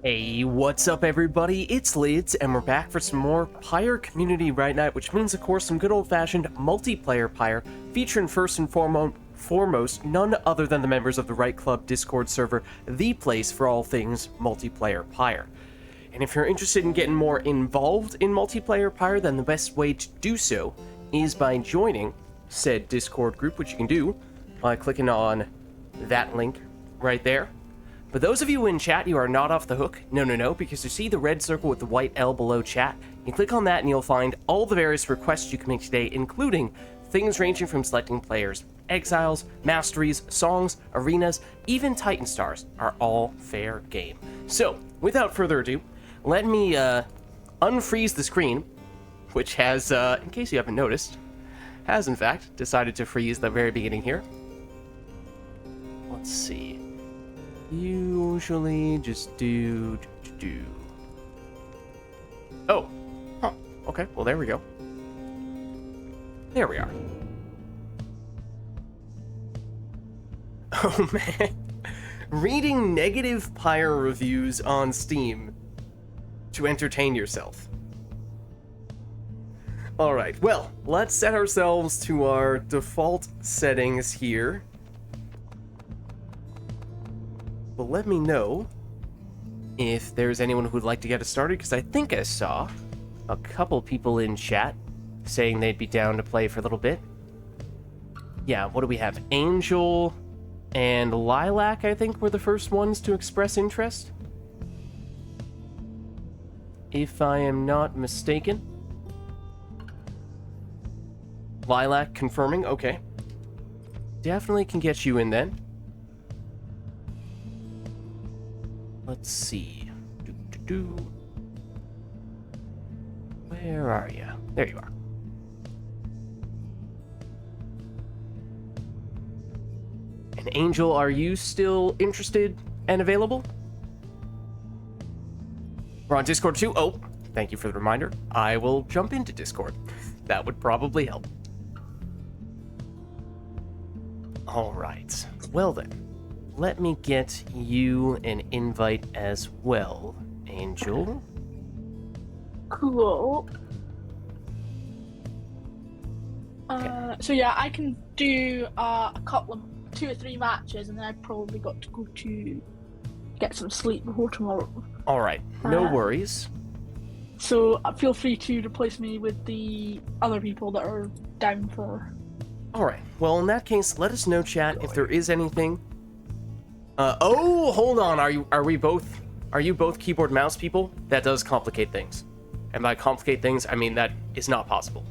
Hey, what's up everybody? It's Lids, and we're back for some more Pyre Community RITE Night, which means, of course, some good old-fashioned multiplayer Pyre, featuring first and foremost none other than the members of the RITE Club Discord server, the place for all things multiplayer Pyre. And if you're interested in getting more involved in multiplayer Pyre, then the best way to do so is by joining said Discord group, which you can do by clicking on that link right there. For those of you in chat, you are not off the hook. No, because you see the red circle with the white L below chat. You click on that and you'll find all the various requests you can make today, including things ranging from selecting players, exiles, masteries, songs, arenas, even Titan Stars are all fair game. So, without further ado, let me unfreeze the screen, which has, in case you haven't noticed, has in fact decided to freeze the very beginning here. Let's see. Usually just do. Oh. Huh. Okay, well there we go. There we are. Oh man. Reading negative Pyre reviews on Steam to entertain yourself. Alright, well, let's set ourselves to our default settings here. But let me know if there's anyone who'd like to get us started, because I think I saw a couple people in chat saying they'd be down to play for a little bit. Yeah, what do we have? Angel and Lilac, I think, were the first ones to express interest, if I am not mistaken. Lilac confirming, okay. Definitely can get you in then. Let's see. Where are you? There you are. And Angel, are you still interested and available? We're on Discord too. Oh, thank you for the reminder. I will jump into Discord. That would probably help. All right. Well then. Let me get you an invite as well, Angel. Cool. Okay. So yeah, I can do a couple of 2 or 3 matches, and then I've probably got to go to get some sleep before tomorrow. All right, no worries. So feel free to replace me with the other people that are down for. All right. Well, in that case, let us know, chat, if there is anything. Oh, hold on. Are you both keyboard mouse people? That does complicate things. And by complicate things, I mean that is not possible.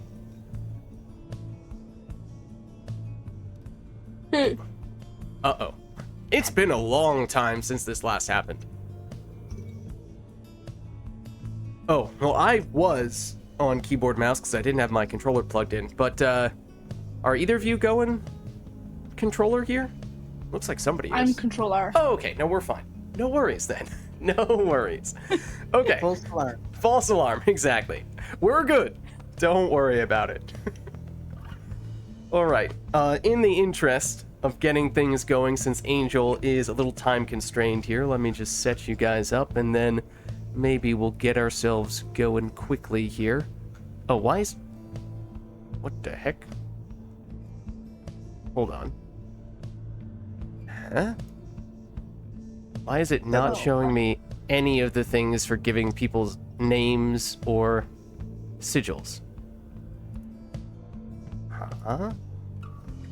Uh-oh. It's been a long time since this last happened. Oh, well, I was on keyboard mouse because I didn't have my controller plugged in, but, are either of you going controller here? Looks like somebody is. I'm controller. Oh, okay. No, we're fine. No worries then. No worries. Okay. False alarm. False alarm, exactly. We're good. Don't worry about it. All right. In the interest of getting things going, since Angel is a little time constrained here, let me just set you guys up, and then maybe we'll get ourselves going quickly here. Oh, why is... What the heck? Hold on. Huh? Why is it not showing me any of the things for giving people's names or sigils? Huh?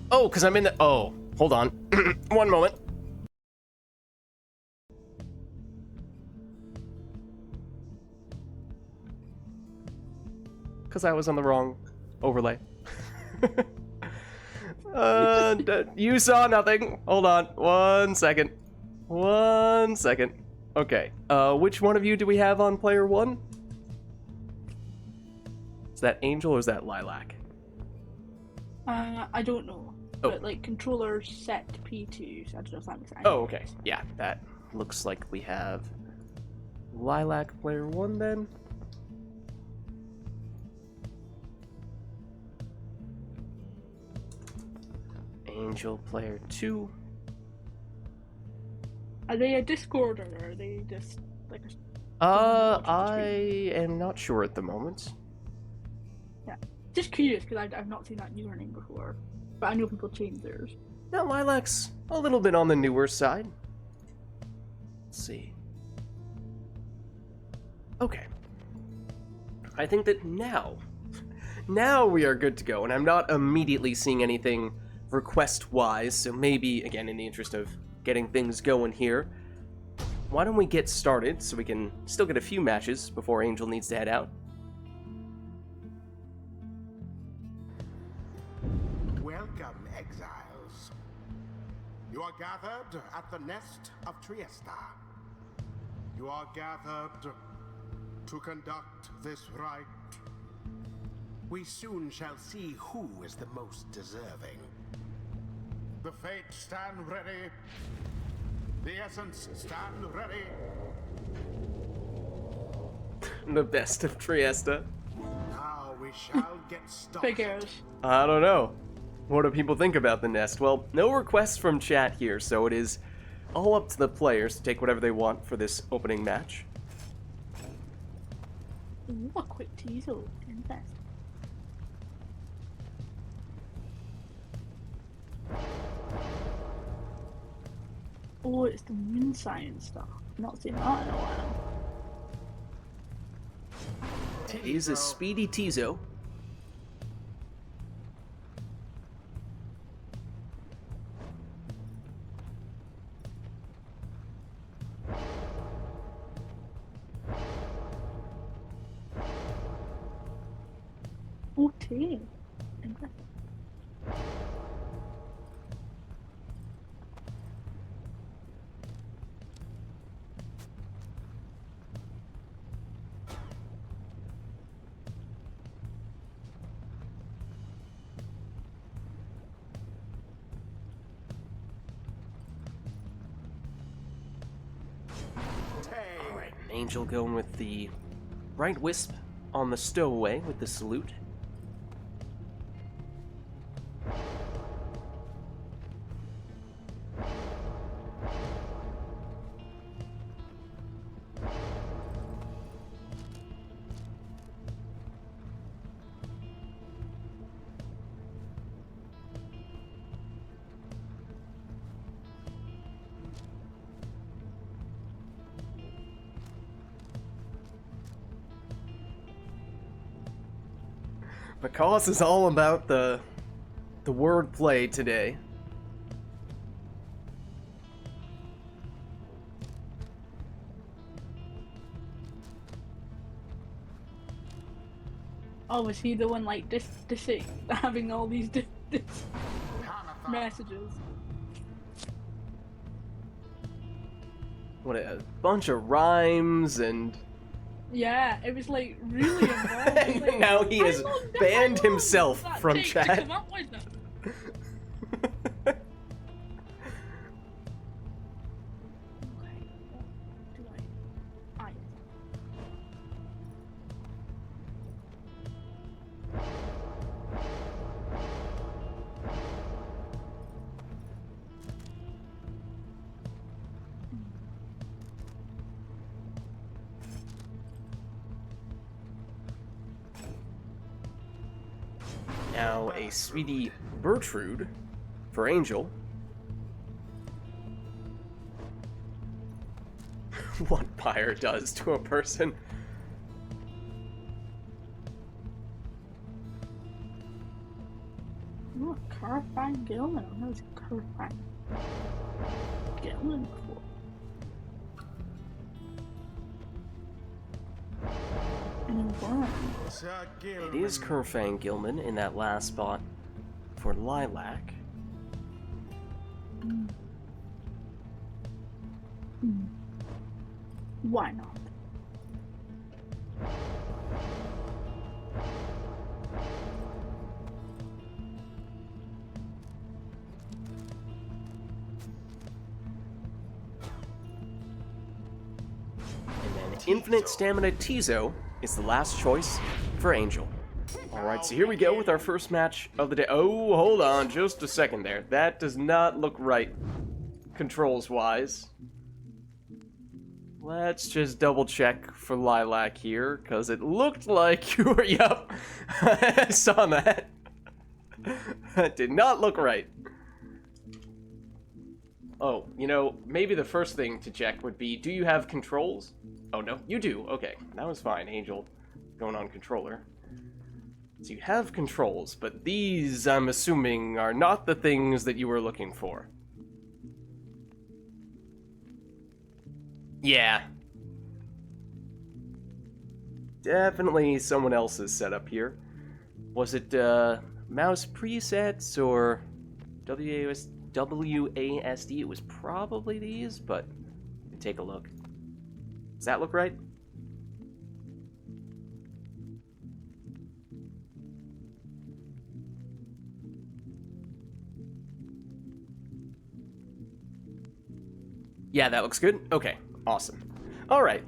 Oh, because I'm in the... Oh, hold on. One moment. Because I was on the wrong overlay. You saw nothing. Hold on. 1 second. 1 second. Okay. Which one of you do we have on player 1? Is that Angel or is that Lilac? I don't know. Oh. But like controller set to P2, so I don't know if that makes sense. Oh, okay. Yeah, that looks like we have Lilac player 1 then. Angel player 2. Are they a Discord or are they just Like a I am not sure at the moment. yeah, just curious because I've not seen that username before, but I know people change theirs. Now, Lilac's a little bit on the newer side. Let's see. Okay. I think that now we are good to go, and I'm not immediately seeing anything request-wise, so maybe, again, in the interest of getting things going here, why don't we get started so we can still get a few matches before Angel needs to head out? Welcome, exiles. You are gathered at the nest of Triesta. You are gathered to conduct this rite. We soon shall see who is the most deserving. The fates stand ready. The essence stand ready. The best of Triesta. Now we shall get started. Figures. I don't know. What do people think about the nest? Well, no requests from chat here, so it is all up to the players to take whatever they want for this opening match. Ooh, a quick teaser. Invest. Oh, it's the moon science stuff. Not seen that in a while. It is a speedy Tizo. Oh, tea. Invest. Alright, Angel going with the right wisp on the stowaway with the salute. Because is all about the wordplay today. Oh, was he the one like having all these messages? What a bunch of rhymes and Yeah, it was like really involved. and Like, now he has banned himself that from take to chat. come up with them. Okay, what do I? Now a sweetie Bertrude for Angel. What Pyre does to a person. Oh, Carfine Gilman. I know it's Carfine Gilman before. And worm. It is Kerfang Gilman in that last spot for Lilac. Why not? And then Infinite Stamina Tizo is the last choice for Angel. Alright, so here we go with our first match of the day. Oh, hold on just a second there. That does not look right, controls-wise. Let's just double check for Lilac here, because it looked like you were, yep, I saw that. That did not look right. Oh, you know, maybe the first thing to check would be, do you have controls? Oh, no, you do. Okay, that was fine. Angel going on controller. So you have controls, but these, I'm assuming, are not the things that you were looking for. Yeah. Definitely someone else's setup here. Was it, mouse presets or WASD? It was probably these, but take a look. Does that look right? Yeah, that looks good. Okay, awesome. All right,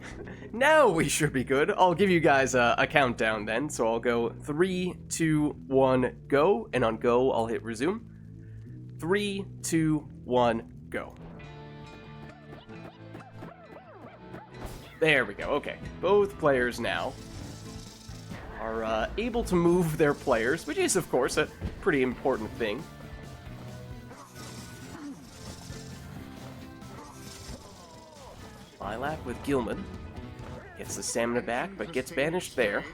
now we should be good. I'll give you guys a countdown then. So I'll go 3, 2, 1, go. And on go, I'll hit resume. 3, 2, 1, go. There we go. Okay, both players now are able to move their players, which is, of course, a pretty important thing. Lilac with Gilman. Gets the stamina back, but gets banished there.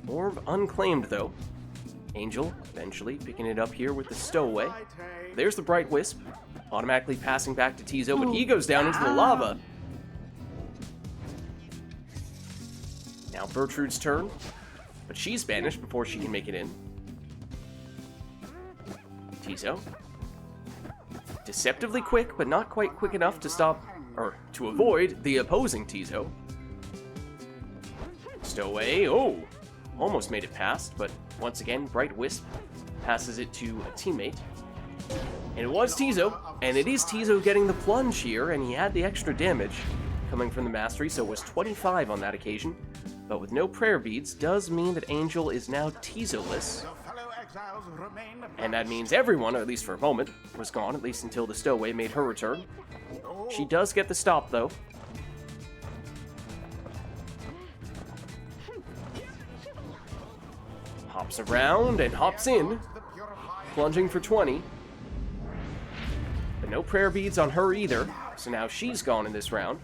Orb unclaimed, though. Angel, eventually, picking it up here with the stowaway. There's the Bright Wisp, automatically passing back to Tizo, but he goes down into the lava. Now Bertrude's turn, but she's banished before she can make it in. Tizo. Deceptively quick, but not quite quick enough to stop, or to avoid, the opposing Tizo. Stowaway, oh! Almost made it past, but once again, Bright Wisp passes it to a teammate. And it was Tizo, and it is Tizo getting the plunge here, and he had the extra damage coming from the mastery, so it was 25 on that occasion. But with no prayer beads, does mean that Angel is now Tizo-less. And that means everyone, or at least for a moment, was gone, at least until the stowaway made her return. She does get the stop, though. Hops around and hops in, plunging for 20. But no prayer beads on her either, so now she's gone in this round.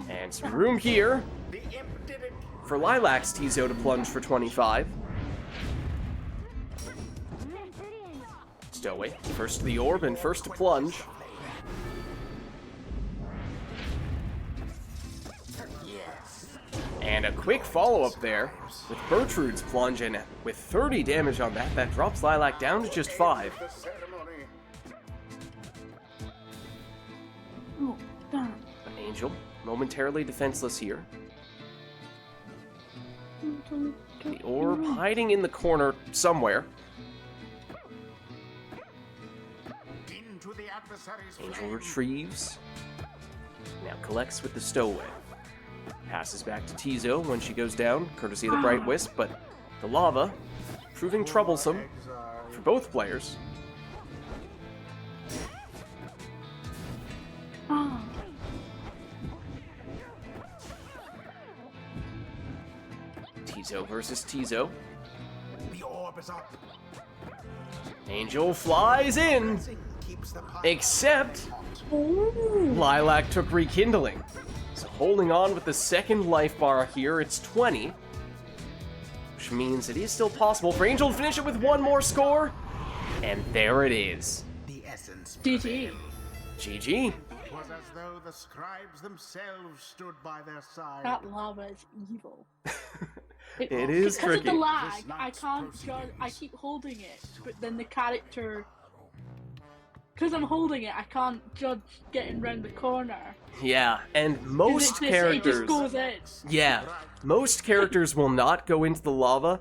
And some room here for Lilac's Tizo to plunge for 25. Stowaway, first to the orb and first to plunge. And a quick follow-up there with Bertrude's plunge, and with 30 damage on that, that drops Lilac down to just 5. Oh, darn. Angel, momentarily defenseless here. The orb hiding in the corner somewhere. Angel retrieves. Now collects with the stowaway. Passes back to Tizo when she goes down, courtesy of the Bright Wisp, but the lava proving troublesome for both players. Tizo versus Tizo. The orb is up. Angel flies in, except Lilac took rekindling. So holding on with the second life bar here, it's 20. Which means it is still possible for Angel to finish it with one more score. And there it is. The essence. GG. GG. It was as though the scribes themselves stood by their side. That lava is evil. It is because of tricky. the lag, I can't judge. I keep holding it, but then the character, because I'm holding it, I can't judge getting round the corner. Yeah, and most It characters... just goes in. Yeah, most characters will not go into the lava,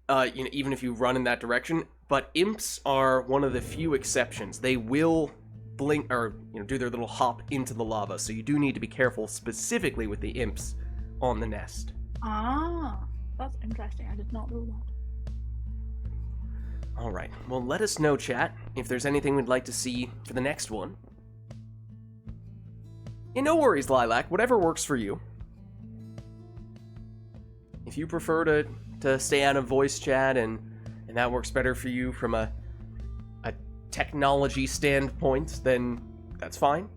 you know, even if you run in that direction, but imps are one of the few exceptions. They will blink, or, you know, do their little hop into the lava, so you do need to be careful specifically with the imps on the nest. Ah, that's interesting. I did not know that. Alright, well let us know, chat, if there's anything we'd like to see for the next one. And no worries, Lilac, whatever works for you. If you prefer to stay out of voice chat and that works better for you from a technology standpoint, then that's fine.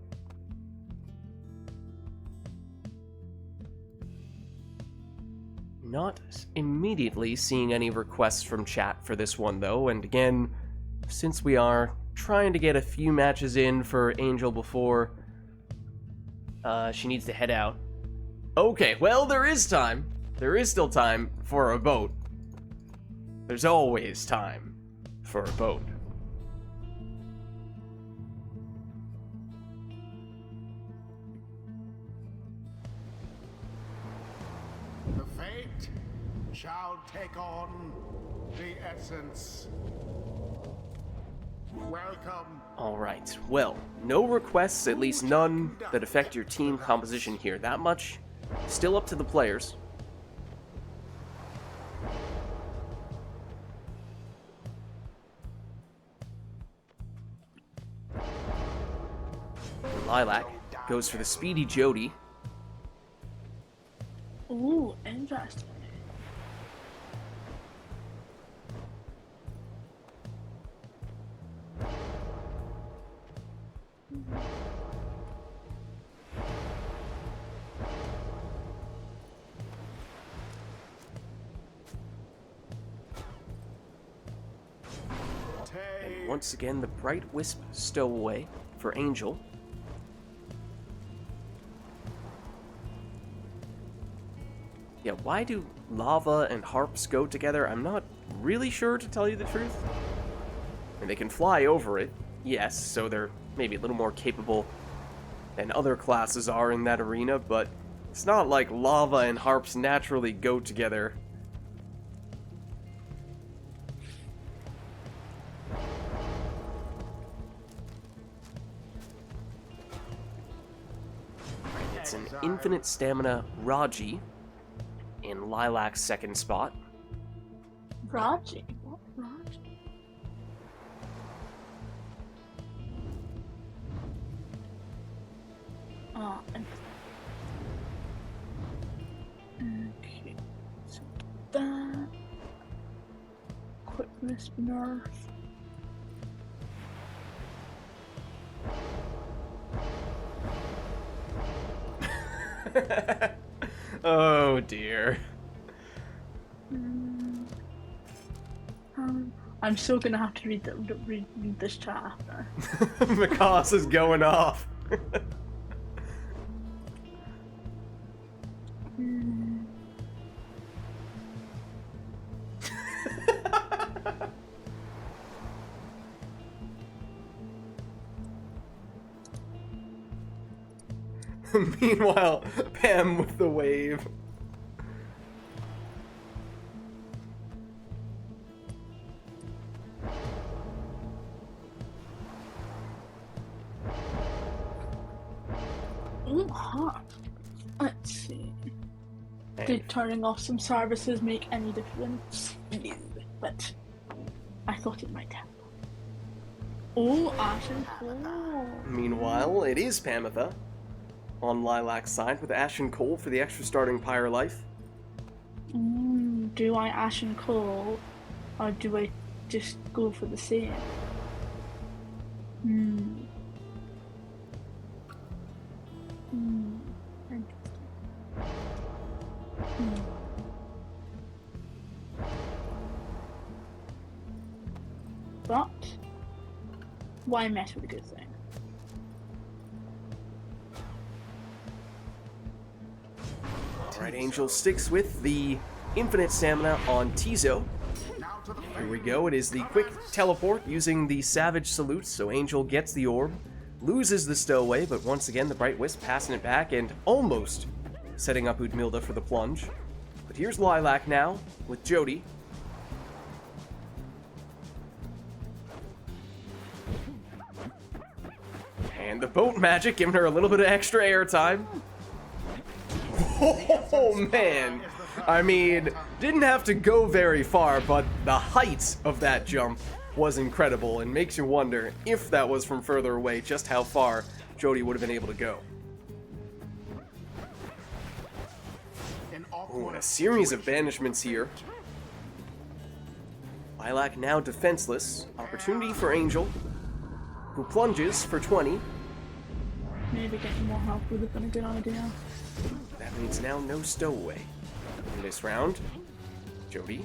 Not immediately seeing any requests from chat for this one, though, and again, since we are trying to get a few matches in for Angel before she needs to head out. Okay, well, there is time. There is still time for a vote. There's always time for a vote. The fate shall take on the essence. Welcome. Alright, well, no requests, at least none that affect your team composition here. That much still up to the players. Lilac goes for the speedy Jody. Ooh, interesting. And once again, the Bright Wisp stowaway for Angel. Yeah, why do lava and harps go together? I'm not really sure, to tell you the truth. And they can fly over it, yes, so they're maybe a little more capable than other classes are in that arena, but it's not like lava and harps naturally go together. It's an infinite stamina Raji in Lilac's second spot. Raji? What Raji? Oh, okay. So that. Quickness nerf. Oh dear. I'm still gonna have to read this chat after. Macaws is going off. Meanwhile, Pam with the wave. Ooh, hot. Let's see. Did turning off some services make any difference? No, but I thought it might have. Oh, Ashen Coal. Meanwhile, it is Pamitha on Lilac's side with Ashen Coal for the extra starting Pyre life. Do I Ashen Coal or do I just go for the same? But why mess with a good thing? Alright, Angel sticks with the infinite stamina on Tizo. Here we go, it is the quick teleport using the Savage Salute, so Angel gets the orb, loses the stowaway, but once again the Bright Wisp passing it back and almost setting up Udmilda for the plunge. But here's Lilac now with Jody. And the boat magic giving her a little bit of extra airtime. Oh man, I mean, didn't have to go very far, but the height of that jump was incredible and makes you wonder if that was from further away, just how far Jody would have been able to go. Ooh, and a series of banishments here. Lilac now defenseless. Opportunity for Angel, who plunges for 20. Maybe getting more help would have been a good idea. That means now no stowaway. In this round, Jody.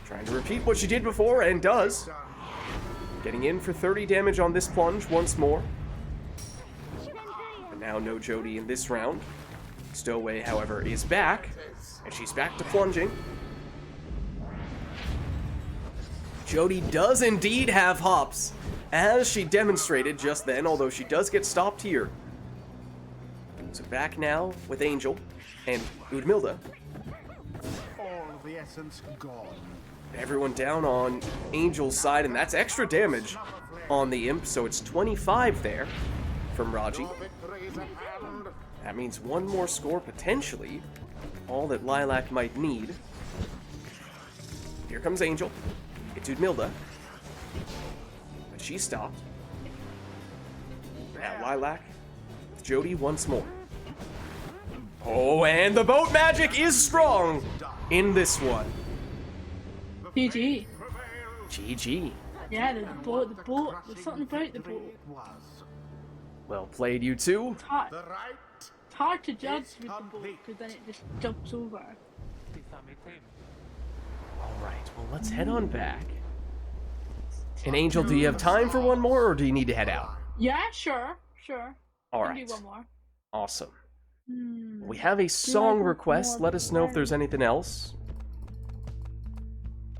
Trying to repeat what she did before, and does. Getting in for 30 damage on this plunge once more. But now no Jody in this round. Stowaway, however, is back, and she's back to plunging. Jody does indeed have hops, as she demonstrated just then, although she does get stopped here. So back now with Angel and Udmilda. All the essence gone. Everyone down on Angel's side, and that's extra damage on the Imp, so it's 25 there from Raji. That means one more score, potentially. All that Lilac might need. Here comes Angel. It's Udmilda. But she stopped. Now Lilac with Jody once more. Oh, and the boat magic is strong in this one. GG. GG. Yeah, the boat, there's something about the boat. Well played, you two. It's hard, The right it's hard to judge with the boat, because then it just jumps over. Alright, well let's head on back. And Angel, do you have time for one more, or do you need to head out? Yeah, sure. Alright. Do one more. Awesome. Hmm. We have a song request. Let us know if there's anything else.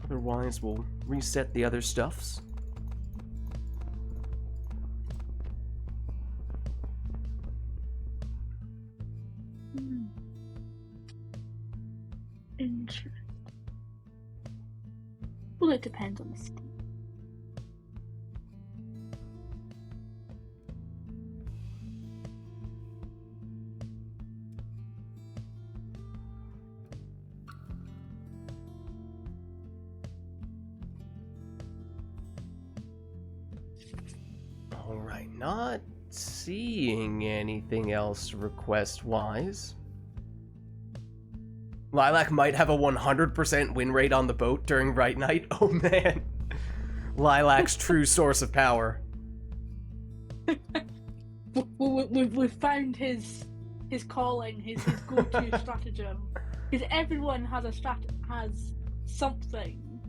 Otherwise, we'll reset the other stuffs. Interesting. Well, it depends on the state. Alright, not seeing anything else request-wise. Lilac might have a 100% win rate on the boat during RITE Night. Oh man. Lilac's true source of power. We've found his calling, his go-to stratagem. Because everyone has has something,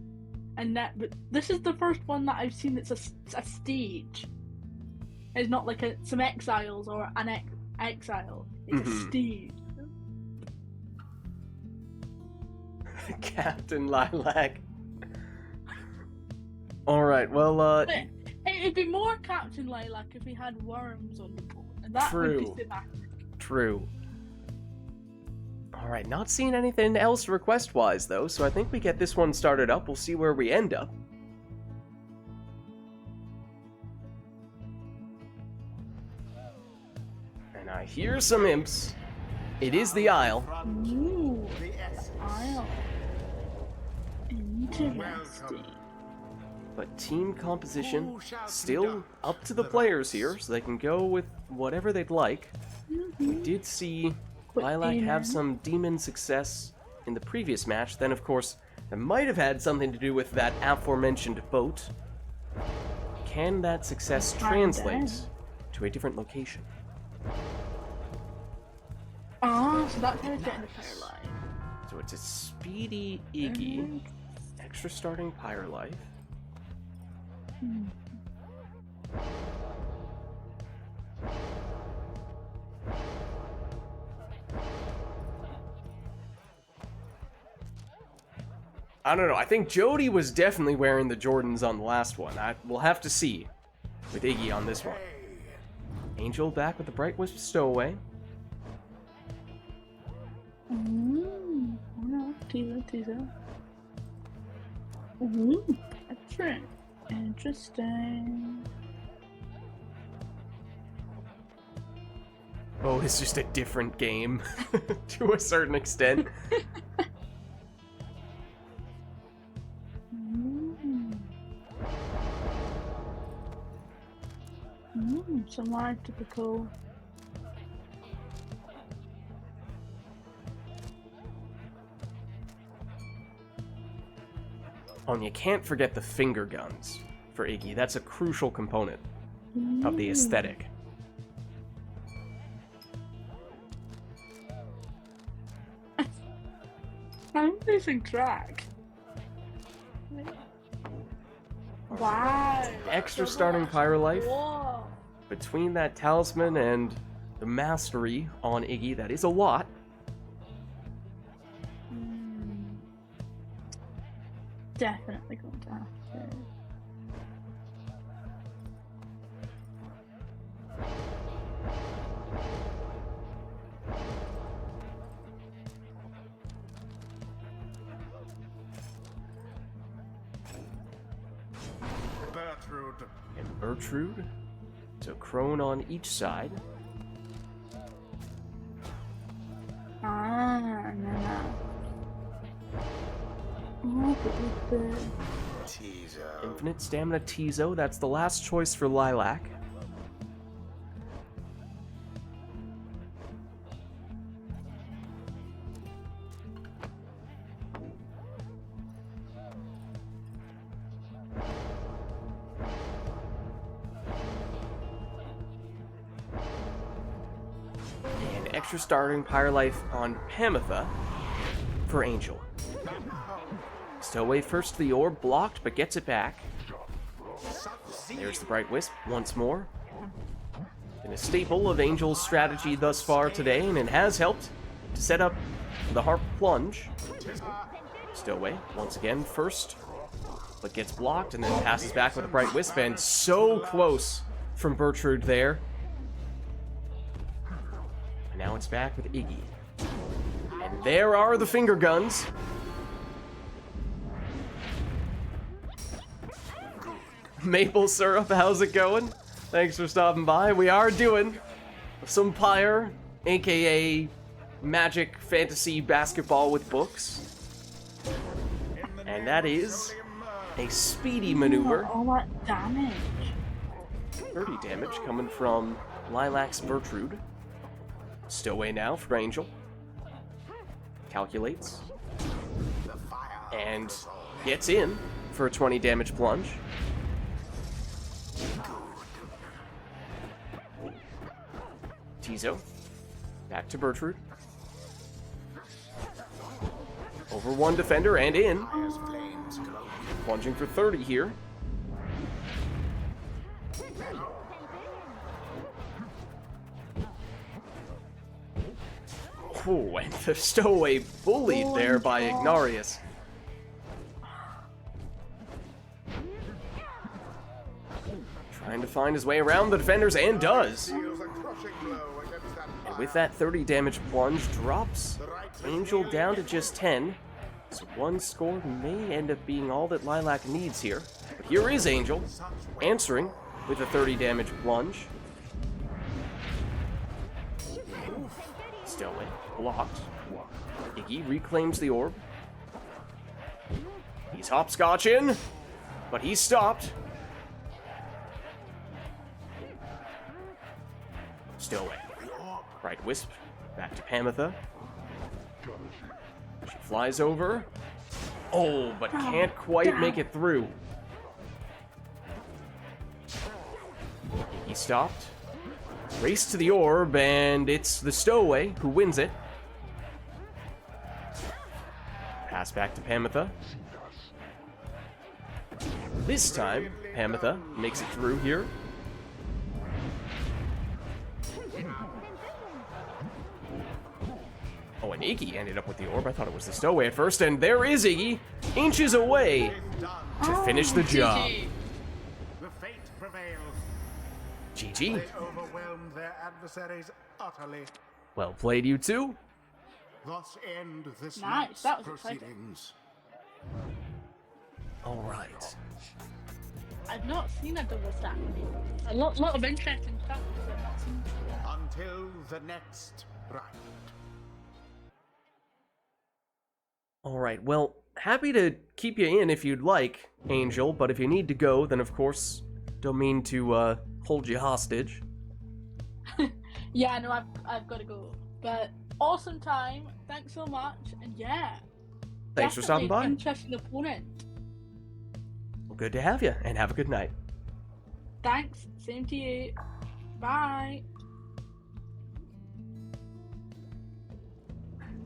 and but this is the first one that I've seen that's a stage. It's not like some exiles or an exile. It's a stage. Captain Lilac. Alright, well, It'd be more Captain Lilac if he had worms on the boat, and that would True. be thematic. True. Alright, not seeing anything else request-wise, though, so I think we get this one started up. We'll see where we end up. And I hear some imps. It is the Isle. Ooh, The essence. Isle. Interesting. But team composition still up to the players here, so they can go with whatever they'd like. We did see Quick Lilac have demon. some demon success in the previous match. Then, of course, that might have had something to do with that aforementioned boat. Can that success translate to a different location? Ah, so that's how it's getting the fire line. So it's a speedy Iggy, extra starting Pyre life. I don't know. I think Jody was definitely wearing the Jordans on the last one. We'll have to see with Iggy on this one. Angel back with the Bright Wisp stowaway. Oh no, teaser. Ooh, different. Interesting. Oh, it's just a different game to a certain extent. Some live typical. Oh, and you can't forget the finger guns for Iggy. That's a crucial component of the aesthetic. I'm losing track. Wow. Extra starting Pyre life. Whoa. Between that talisman and the mastery on Iggy, that is a lot. Definitely going to have to. Bertrude. And Bertrude. So Crone on each side. No. Oh, but Teaser. Infinite Stamina Tizo, that's the last choice for Lilac. And extra starting Pyre Life on Pamitha for Angel. Stowaway first to the orb, blocked, but gets it back. There's the Bright Wisp once more. Been a staple of Angel's strategy thus far today, and it has helped to set up the Harp Plunge. Stowaway, once again, first, but gets blocked, and then passes back with a Bright Wisp, and so close from Bertrude there. And now it's back with Iggy. And there are the finger guns. Maple Syrup, how's it going? Thanks for stopping by. We are doing some Pyre, aka Magic Fantasy Basketball with books. And that is a speedy maneuver. all that damage. 30 damage coming from Lilac's Bertrude. Stowaway now for Angel. Calculates. And gets in for a 20 damage plunge. Tizo. Back to Bertrude. Over one defender and in. Plunging for 30 here. Oh, and the Stowaway bullied there by Ignarius. Trying to find his way around the defenders, and does. And with that 30 damage plunge, drops Angel down to just 10. So one score may end up being all that Lilac needs here. But here is Angel, answering with a 30 damage plunge. Stowaway blocked. Iggy reclaims the orb. He's hopscotching, but he's stopped. Stowaway. Right Wisp. Back to Pamitha. She flies over. Oh, but can't quite make it through. He stopped. Race to the orb, and it's the Stowaway who wins it. Pass back to Pamitha. This time, Pamitha makes it through here. Oh, and Iggy ended up with the orb. I thought it was the Stowaway at first, and there is Iggy, inches away to finish the job. The fate prevailed. GG. They overwhelmed their adversaries utterly. Well played, you two. Thus end this Nice, night's that was exciting. proceedings. All right. I've not seen a double stack. A lot of interesting stuff, but I've not seen before. Until the next rite. All right. Well, happy to keep you in if you'd like, Angel, but if you need to go, then of course Don't mean to hold you hostage. Yeah, no, I've got to go. But awesome time. Thanks so much. And yeah. Thanks for stopping by. Interesting opponent. Well, good to have you, and have a good night. Thanks. Same to you. Bye.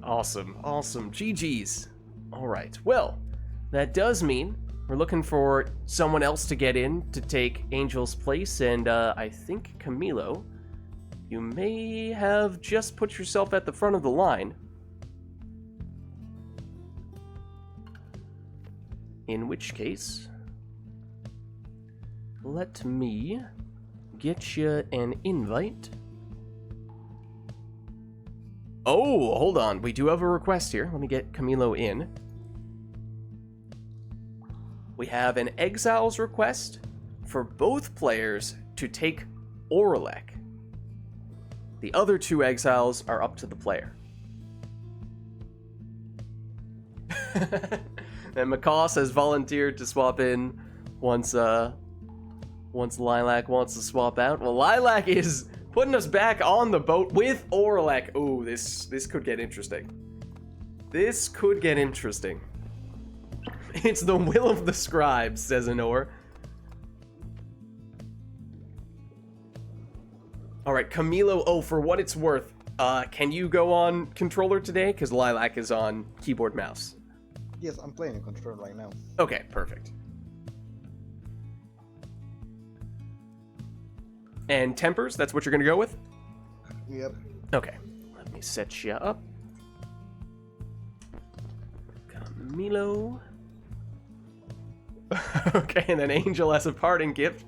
Awesome, awesome. GG's. All right. Well, that does mean we're looking for someone else to get in to take Angel's place, and I think Camilo, you may have just put yourself at the front of the line. In which case, let me get you an invite. Oh, hold on. We do have a request here. Let me get Camilo in. We have an Exiles request for both players to take Orlek. The other 2 Exiles are up to the player. And Macaws has volunteered to swap in once Lilac wants to swap out. Well, Lilac is putting us back on the boat with Orlek. Oh, this could get interesting. This could get interesting. It's the will of the scribes, says Anor. Alright, Camilo, oh, for what it's worth, can you go on controller today? Because Lilac is on keyboard mouse. Yes, I'm playing a controller right now. Okay, perfect. And Tempers, that's what you're going to go with? Yep. Okay, let me set you up. Camilo. Okay, and then Angel, as a parting gift,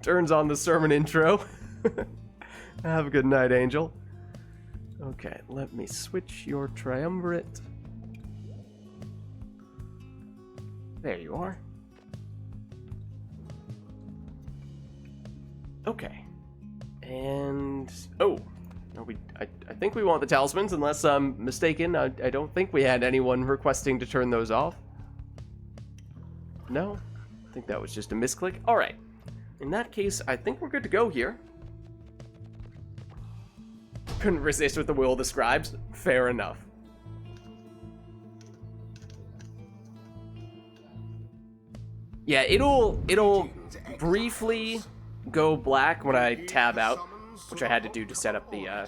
turns on the sermon intro. Have a good night, Angel. Okay, let me switch your triumvirate. There you are. Okay. And... oh. I think we want the talismans, unless I'm mistaken. I don't think we had anyone requesting to turn those off. No? I think that was just a misclick. Alright. In that case, I think we're good to go here. Couldn't resist with the will of the scribes. Fair enough. Yeah, it'll briefly go black when I tab out, which I had to do to set up the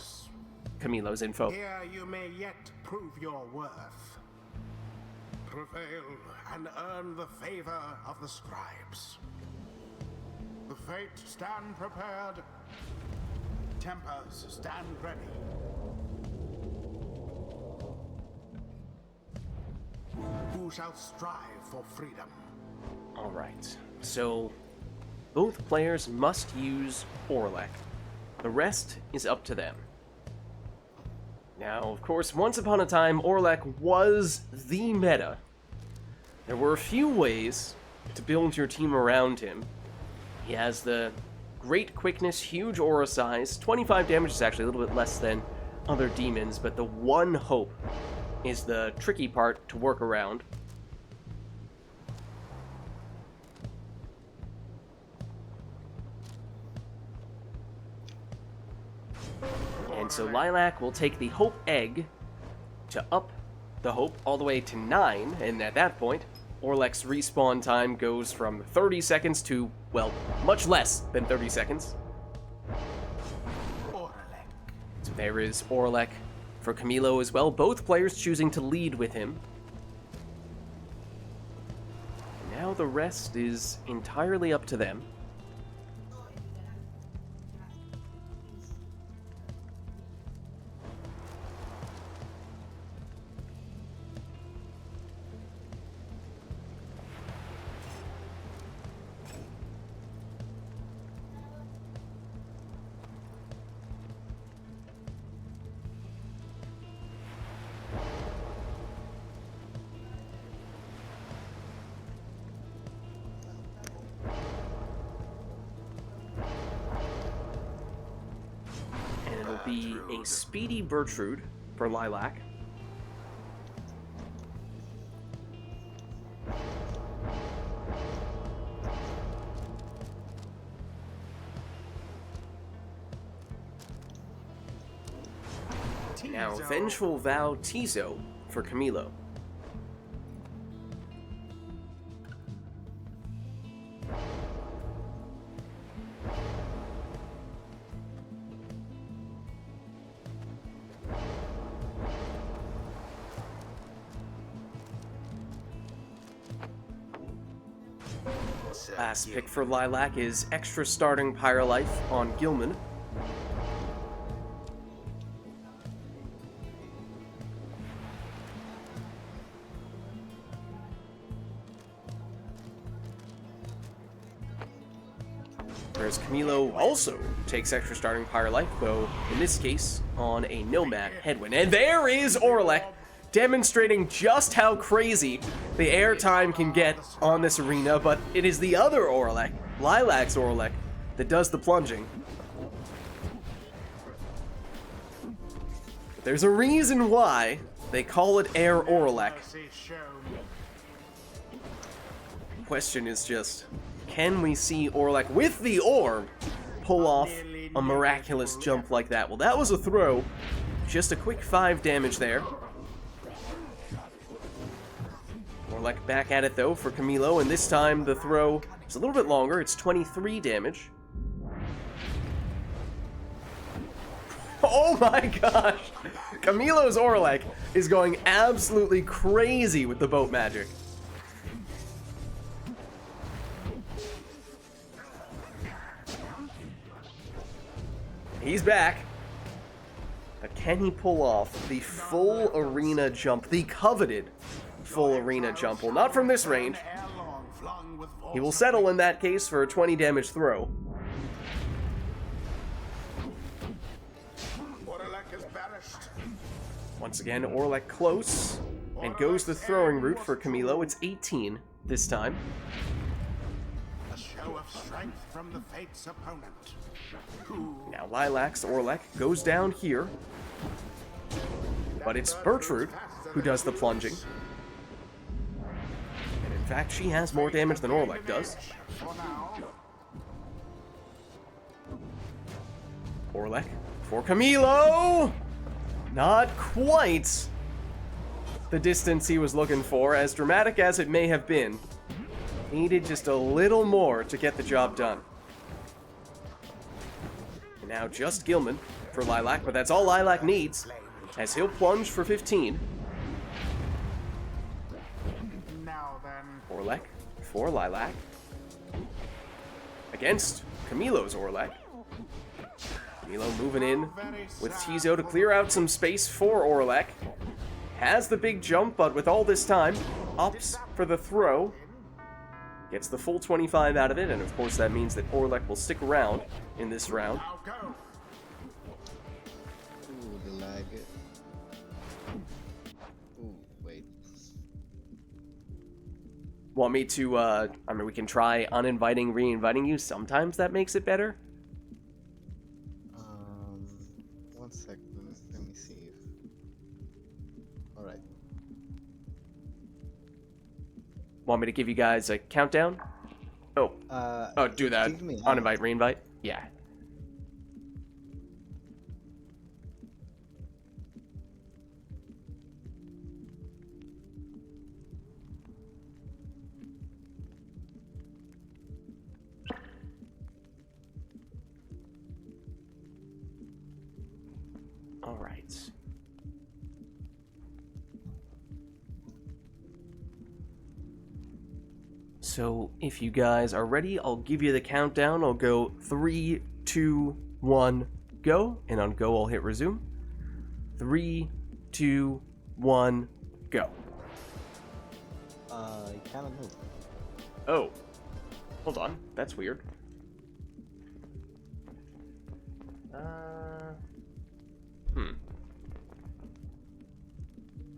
Camilo's info. Here you may yet prove your worth. Prevail and earn the favor of the scribes. The fate stand prepared. Tempers stand ready. Who shall strive for freedom? Alright, so both players must use Orlek. The rest is up to them. Now, of course, once upon a time, Orlek was the meta. There were a few ways to build your team around him. He has the great quickness, huge aura size, 25 damage is actually a little bit less than other demons, but the one hope is the tricky part to work around. And so Lilac will take the Hope Egg to up the Hope all the way to 9, and at that point, Orlek's respawn time goes from 30 seconds to, well, much less than 30 seconds. Orlek. So there is Orlek for Camilo as well, both players choosing to lead with him. Now the rest is entirely up to them. Be a speedy Bertrude for Lilac. Now, Vengeful Vow Tizo for Camilo. Last pick for Lilac is extra starting Pyre Life on Gilman. Whereas Camilo also takes extra starting Pyre Life, though in this case on a Nomad Headwind. And there is Orlek, demonstrating just how crazy the airtime can get on this arena, but it is the other Orlek, Lilac's Orlek, that does the plunging. There's a reason why they call it Air Orlek. Question is just, can we see Orlek with the orb pull off a miraculous jump like that? Well, that was a throw. Just a quick 5 damage there. Orlek back at it, though, for Camilo, and this time the throw is a little bit longer. It's 23 damage. Oh my gosh! Camilo's Orlek is going absolutely crazy with the boat magic. He's back. But can he pull off the full arena jump, the coveted full arena jump? Well, not from this range. He will settle in that case for a 20 damage throw. Once again, Orlek close, and goes the throwing route for Camilo. It's 18 this time. A show of strength from the fate's opponent. Now Lilac's Orlek goes down here, but it's Bertrude who does the plunging. And in fact, she has more damage than Orlek does. Orlek for Camilo! Not quite the distance he was looking for, as dramatic as it may have been. Needed just a little more to get the job done. And now just Gilman for Lilac, but that's all Lilac needs, as he'll plunge for 15. Now then. Orlek for Lilac. Against Camilo's Orlek. Camilo moving in with Tizo to clear out some space for Orlek. Has the big jump, but with all this time, ups for the throw. Gets the full 25 out of it, and of course that means that Orlek will stick around in this round. Ooh, the lag. Ooh, wait. Want me to, I mean, we can try uninviting, re-inviting you. Sometimes that makes it better. 1 second. Let me see if... Alright. Want me to give you guys a countdown? Oh, do that. give me Uninvite, re-invite. Yeah. All right. So, if you guys are ready, I'll give you the countdown. I'll go 3, 2, 1, go. And on go, I'll hit resume. 3, 2, 1, go. You cannot move. Oh. Hold on. That's weird.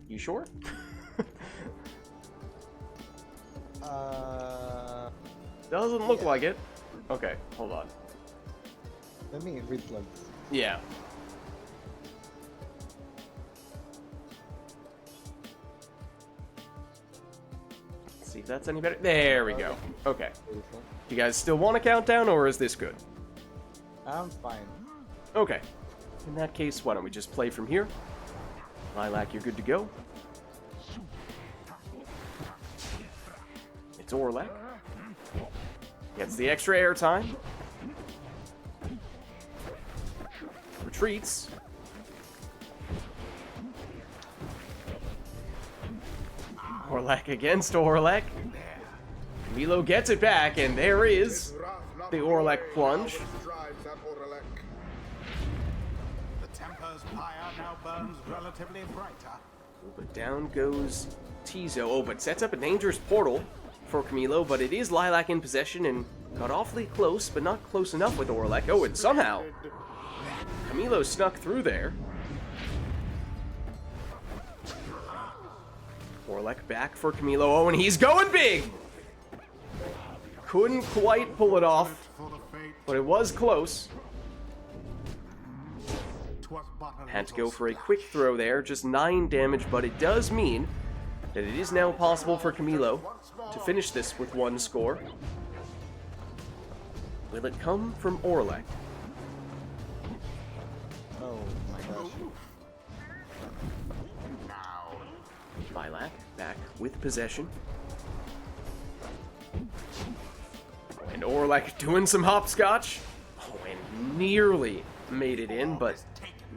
You sure? Doesn't look like it. Okay, hold on. Let me replug. Yeah. Let's see if that's any better. There we go. Okay. Beautiful. Do you guys still want a countdown, or is this good? I'm fine. Okay. In that case, why don't we just play from here? Lilac, you're good to go. It's Orlac. Gets the extra airtime. Retreats. Orlac against Orlac. Milo gets it back, and there is the Orlac plunge. The Temper's pyre now burns relatively brighter. But down goes Tizo. Oh, but sets up a dangerous portal for Camilo, but it is Lilac in possession and got awfully close, but not close enough with Orlac. Oh, and somehow Camilo snuck through there. Orlac back for Camilo. Oh, and he's going big! Couldn't quite pull it off, but it was close. Had to go for a quick throw there, just 9 damage, but it does mean that it is now possible for Camilo to finish this with 1 score. Will it come from Orlac? Oh my gosh. Lilac back with possession. And Orlac doing some hopscotch. Oh, and nearly made it in, but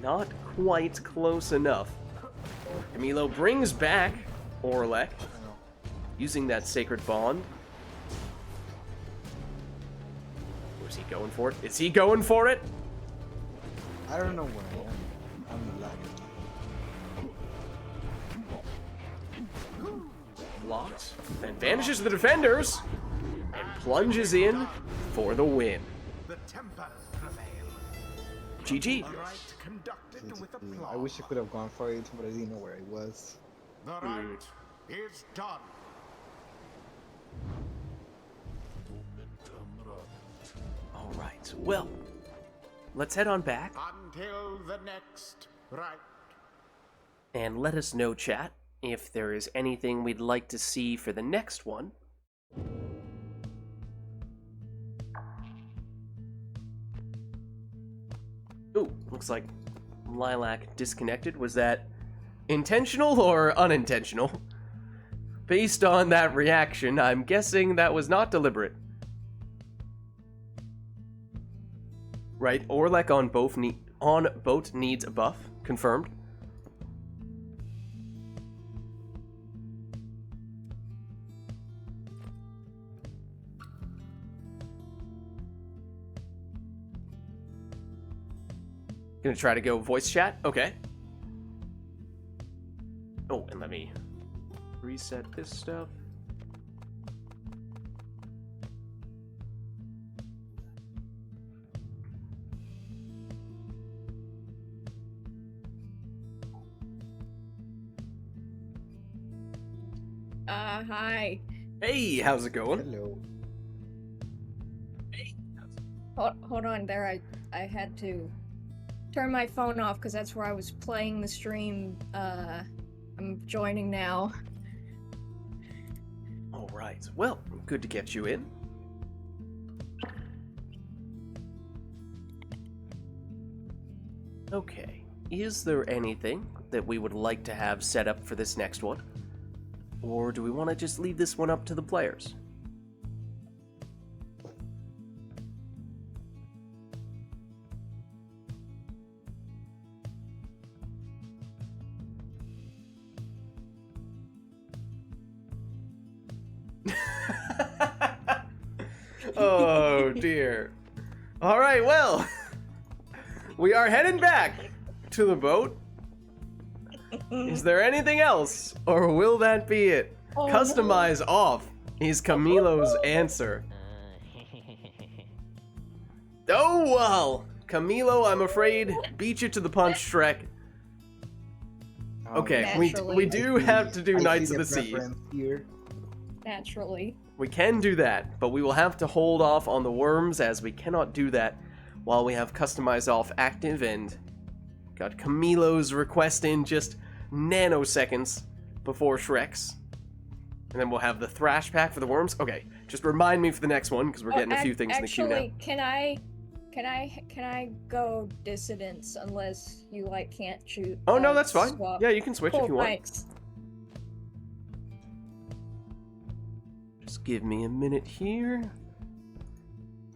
not quite close enough. Camilo brings back Orlac, using that Sacred Bond. Or is he going for it? Is he going for it? I don't know where I am. I'm lagging. Blocked. Then vanishes the defenders. And plunges in for the win. The Temper prevail. GG. The rite conducted with applause. I wish I could have gone for it, but I didn't know where I was. The rite is done. Alright, well, let's head on back Until the next rite. and let us know, chat, if there is anything we'd like to see for the next one. Ooh, looks like Lilac disconnected. Was that intentional or unintentional? Based on that reaction, I'm guessing that was not deliberate. Right, Orlac on both needs a buff. Confirmed. Gonna try to go voice chat? Okay. Oh, and let me reset this stuff. Hi. Hey, how's it going? Hello. Hold on there. I had to turn my phone off because that's where I was playing the stream. I'm joining now. All right. Well, good to get you in. Okay. Is there anything that we would like to have set up for this next one? Or do we want to just leave this one up to the players? Oh dear. All right, well, we are heading back to the boat. Is there anything else, or will that be it? Oh, Customize off is Camilo's answer. Oh well, Camilo, I'm afraid, beat you to the punch, Shrek. Okay, we Naturally. do have to do I Knights see of the the Sea. preference here. Naturally. We can do that, but we will have to hold off on the worms, as we cannot do that while we have Customize Off active, and got Camilo's request in just nanoseconds before Shrek's. And then we'll have the Thrash Pack for the worms. Okay, just remind me for the next one, because we're getting a few things in the queue now. Actually, can can I go dissidents unless you like can't shoot? Oh no, that's fine. swap? Yeah, you can switch Cool, if you want. thanks. Just give me a minute here.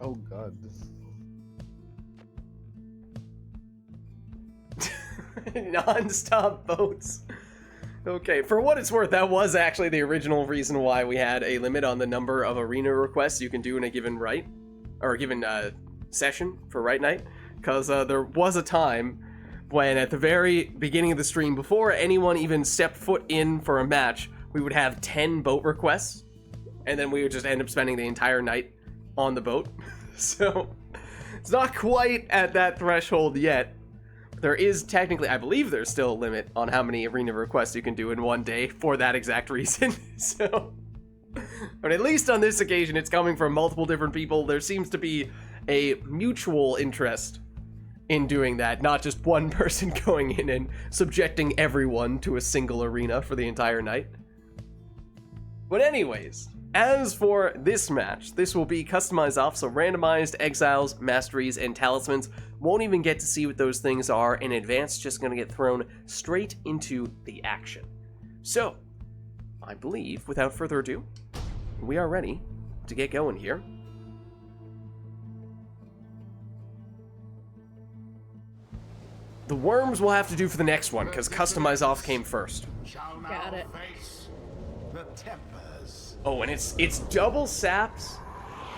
Oh god. Non-stop boats. Okay, for what it's worth, that was actually the original reason why we had a limit on the number of arena requests you can do in a given rite, or a given session for Rite Night, because there was a time when at the very beginning of the stream, before anyone even stepped foot in for a match, we would have 10 boat requests, and then we would just end up spending the entire night on the boat. So, it's not quite at that threshold yet. There is technically, I believe there's still a limit on how many arena requests you can do in one day for that exact reason. So, but at least on this occasion, it's coming from multiple different people. There seems to be a mutual interest in doing that, not just one person going in and subjecting everyone to a single arena for the entire night. But anyways, as for this match, this will be customized off, so randomized exiles, masteries, and talismans. Won't even get to see what those things are in advance, just gonna get thrown straight into the action. So, I believe, without further ado, we are ready to get going here. The worms will have to do for the next one, because customize off came first. Got it. The Tempers. Oh, and it's double saps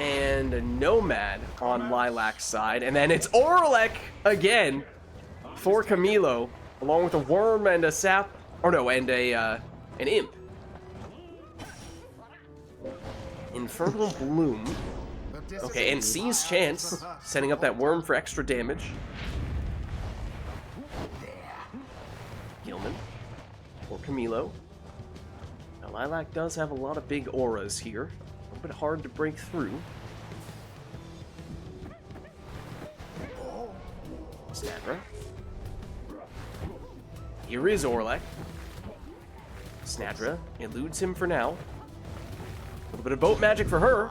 and a Nomad on Lilac's side, and then it's Orlek again for Camilo, along with a worm and a sap, or no, and an imp. Infernal Bloom. Okay, and Seize Chance, setting up that worm for extra damage. Gilman for Camilo. Now, Lilac does have a lot of big auras here. A little bit hard to break through. Snadra. Here is Orlek. Snadra eludes him for now. A little bit of boat magic for her.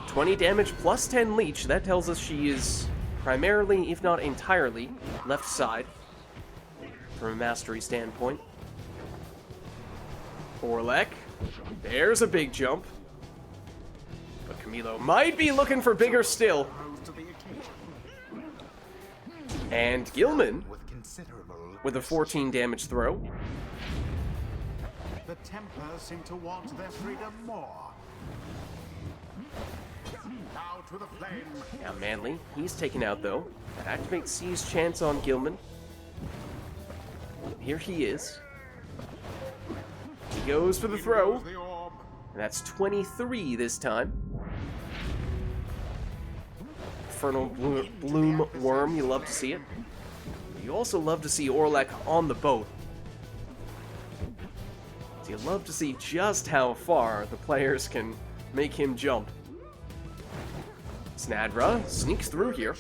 20 damage plus 10 leech. That tells us she is primarily, if not entirely, left side from a mastery standpoint. Orlek. There's a big jump. But Camilo might be looking for bigger still. And Gilman with a 14 damage throw. The Tempers seem to want their freedom more. Now to the flame. Now Manly, he's taken out though. That activates Seize Chance on Gilman. Here he is. He goes for the throw. The orb. And that's 23 this time. Infernal Bloom Worm, you love to see it. You also love to see Orlek on the boat. So you love to see just how far the players can make him jump. Snadra sneaks through here.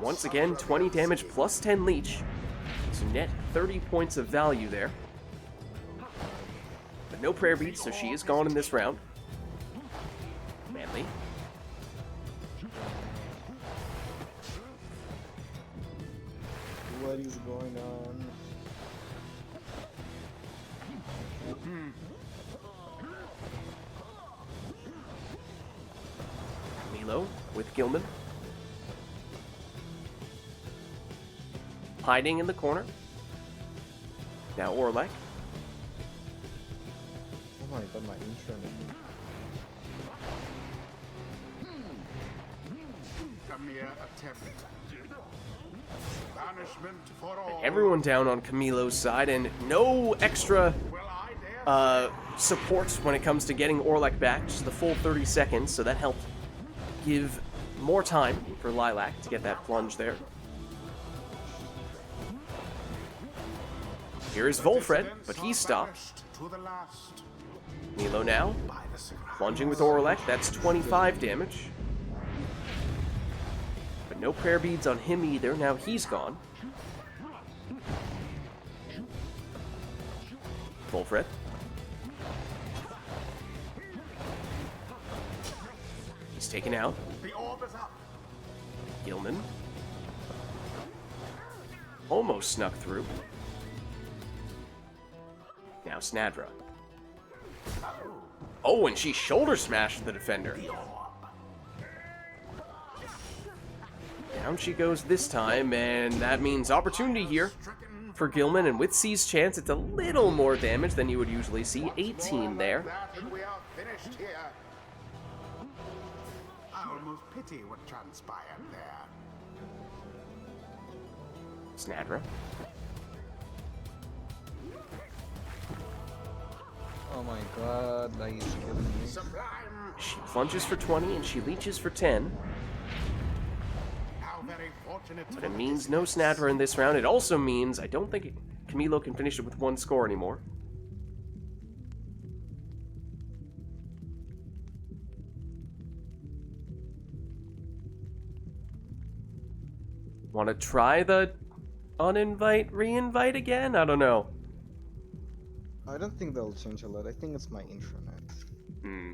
Once again, 20 damage plus 10 leech. So net 30 points of value there. But no prayer beads, so she is gone in this round. Manly. What is going on? Milo with Gilman. Hiding in the corner. Now Orlek. Oh my god, my instrument. The mere attempt. Banishment for all. Everyone down on Camilo's side, and no extra Well, I dare support when it comes to getting Orlek back. Just the full 30 seconds, so that helped give more time for Lilac to get that plunge there. Here is Volfred, but he's stopped. to the last. Milo now, By the sacrifice. plunging with Orlek, that's 25 damage. But no prayer beads on him either, now he's gone. Volfred. He's taken out. The orb is up. Gilman. Almost snuck through. Now Snadra. Oh, and she shoulder smashed the defender. Down she goes this time, and that means opportunity here for Gilman, and with C's chance, it's a little more damage than you would usually see. 18 there. We are finished here. I almost pity what transpired there. Snadra. Oh my god, that is killing me. Sublime. She plunges for 20, and she leeches for 10. How very fortunate. But it means no Snadra in this round. It also means I don't think Camilo can finish it with one score anymore. Want to try the uninvite, re-invite again? I don't know. I don't think they'll change a lot. I think it's my intranet. Hmm.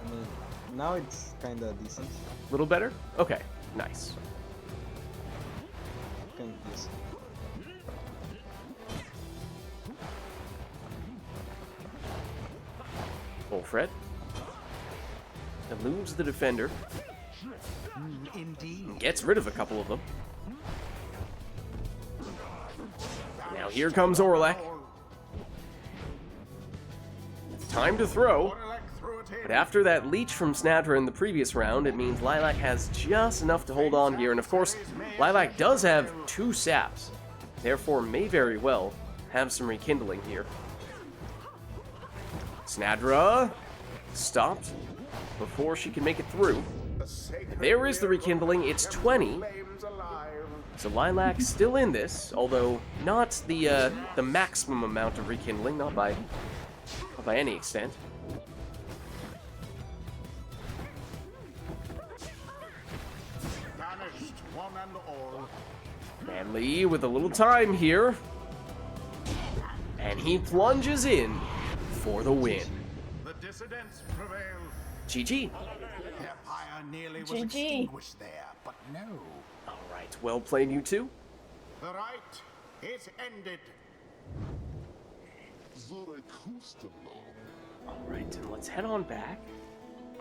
I mean, now it's kinda decent. A little better? Okay, nice. You can use Wolfred. Eludes the defender. Indeed. Gets rid of a couple of them. Now here comes Orlek. Time to throw. But after that leech from Snadra in the previous round, it means Lilac has just enough to hold on here. And of course, Lilac does have 2 saps. Therefore, may very well have some rekindling here. Snadra stopped before she can make it through. There is the rekindling. It's 20. So Lilac's still in this, although not the maximum amount of rekindling, not by any extent. Vanished one and all. And Lee with a little time here. And he plunges in for the win. The dissidents prevail. GG. Their fire nearly was GG. extinguished there, but no. Alright, well played, you two. The rite is ended. Alright, and let's head on back.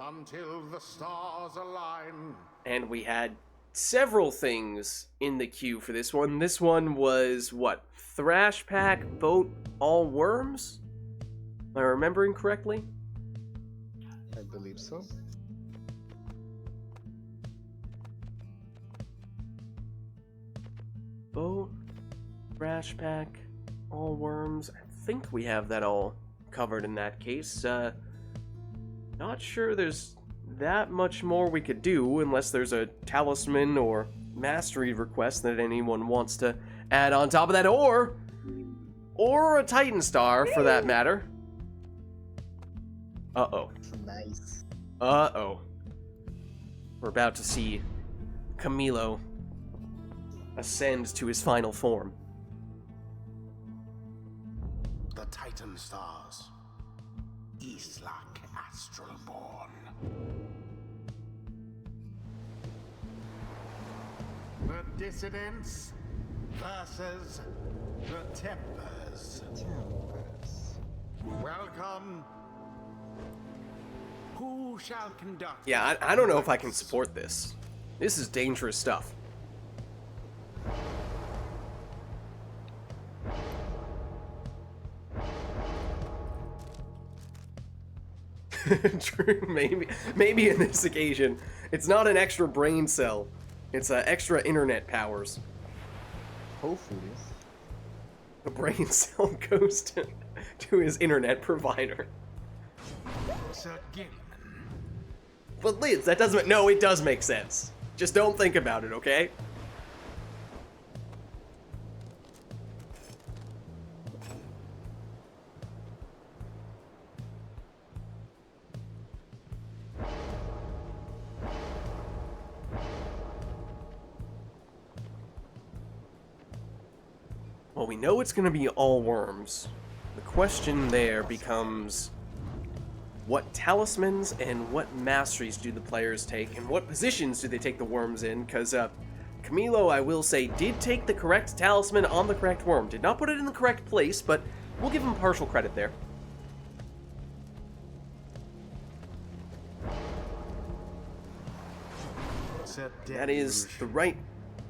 Until the stars align. And we had several things in the queue for this one. This one was, what? Thrash Pack, Boat, All Worms? Am I remembering correctly? I believe so. Boat, Thrash Pack, All Worms. I think we have that all covered in that case. Not sure there's that much more we could do unless there's a talisman or mastery request that anyone wants to add on top of that, or a Titan Star for that matter. Uh-oh. Nice. Uh-oh. We're about to see Camilo ascend to his final form. The Titan stars. Islak Astralborn. The dissidents versus the Tempers. Tempest. Welcome. Who shall conduct? Yeah, I don't know if I can support this. This is dangerous stuff. True, maybe in this occasion, it's not an extra brain cell, it's extra internet powers. Hopefully. The brain cell goes to his internet provider. Sir Gilman. But Lids, that doesn't, no, it does make sense. Just don't think about it, okay? Well, we know it's going to be all worms. The question there becomes, what talismans and what masteries do the players take, and what positions do they take the worms in, because Camilo, I will say, did take the correct talisman on the correct worm. Did not put it in the correct place, but we'll give him partial credit there. That is the right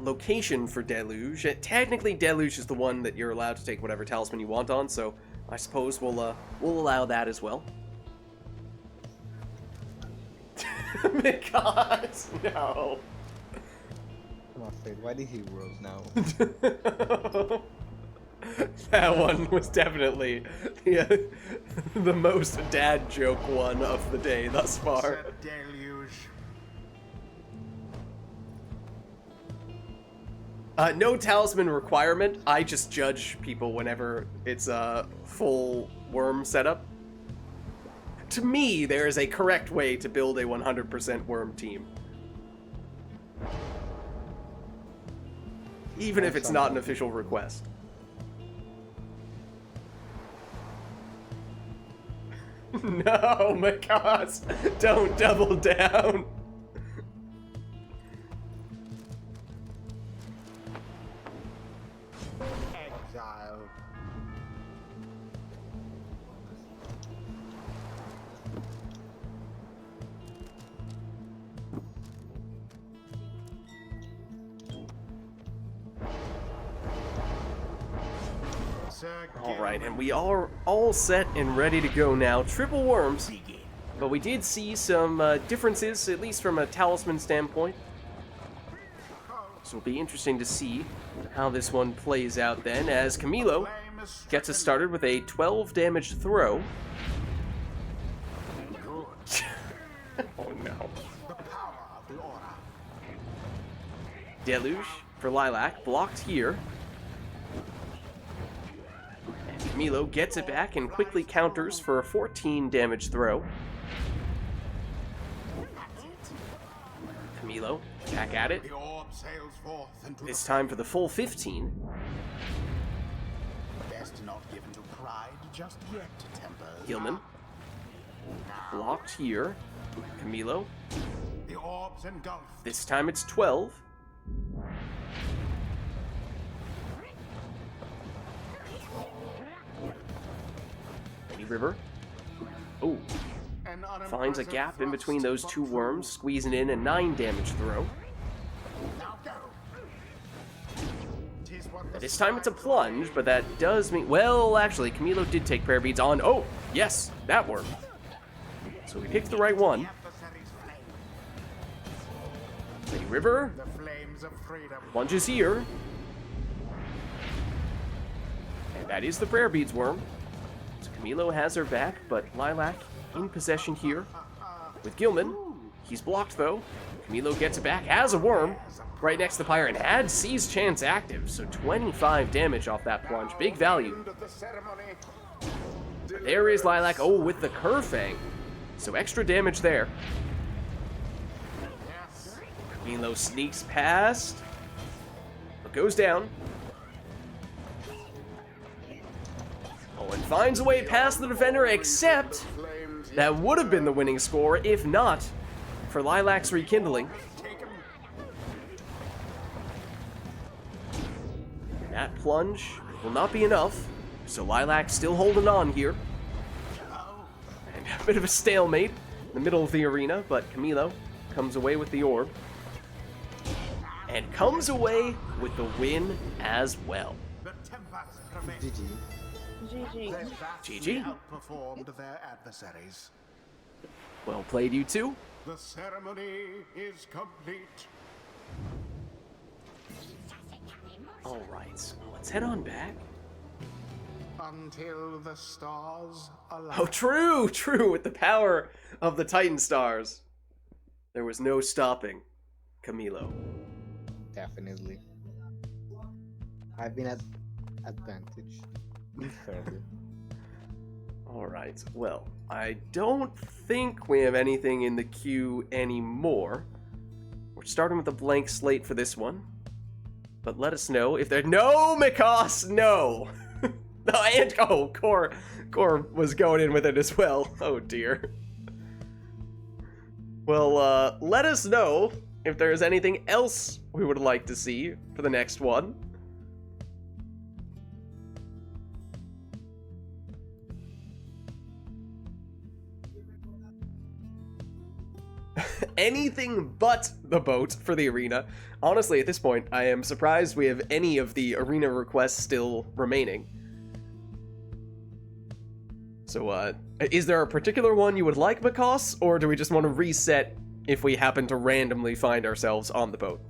location for Deluge. Technically, Deluge is the one that you're allowed to take whatever talisman you want on, so I suppose we'll allow that as well. God, no. I'm afraid. Why did he rolls now? That one was definitely the most dad joke one of the day thus far. No talisman requirement. I just judge people whenever it's a full worm setup. To me, there is a correct way to build a 100% worm team. Even if it's not an official request. No, my God, don't double down. Exile. Alright, and we are all set and ready to go now. Triple worms. But we did see some differences, at least from a talisman standpoint. So it'll be interesting to see how this one plays out then, as Camilo gets us started with a 12 damage throw. Oh no. Deluge for Lilac, blocked here. And Camilo gets it back and quickly counters for a 14 damage throw. Camilo back at it. This time for the full 15. Best not given to pride just yet, Temper. Gilman blocked here. Camilo. The orbs engulfed. This time it's 12. Lady River. Oh. Finds a gap in between those two worms, squeezing in a 9 damage throw. This time it's a plunge, but that does mean... Well, actually, Camilo did take prayer beads on... Oh, yes, that worm. So we picked the right one. Lady River. Plunges here. And that is the prayer beads worm. So Camilo has her back, but Lilac in possession here with Gilman. He's blocked, though. Camilo gets it back, has a worm right next to Pyre, and had Seize Chance active, so 25 damage off that plunge. Big value. There is Lilac, oh, with the Kerfang. So extra damage there. Camilo sneaks past, but goes down. Oh, and finds a way past the defender, except that would have been the winning score, if not for Lilac's rekindling. That plunge will not be enough, so Lilac still holding on here. And a bit of a stalemate in the middle of the arena, but Camilo comes away with the orb. And comes away with the win as well. GG. GG. GG. Outperformed their adversaries. Well played, you two. The ceremony is complete. Alright, let's head on back. Until the stars align. Oh, true, with the power of the Titan stars. There was no stopping Camilo. Definitely. I've been at advantage. Fairly. Alright, well, I don't think we have anything in the queue anymore. We're starting with a blank slate for this one. But let us know if there... No, Mikos, no! Oh, and Core was going in with it as well. Oh dear. Well, let us know if there's anything else we would like to see for the next one. Anything but the boat for the arena. Honestly, at this point, I am surprised we have any of the arena requests still remaining. So, is there a particular one you would like, Makos, or do we just want to reset if we happen to randomly find ourselves on the boat?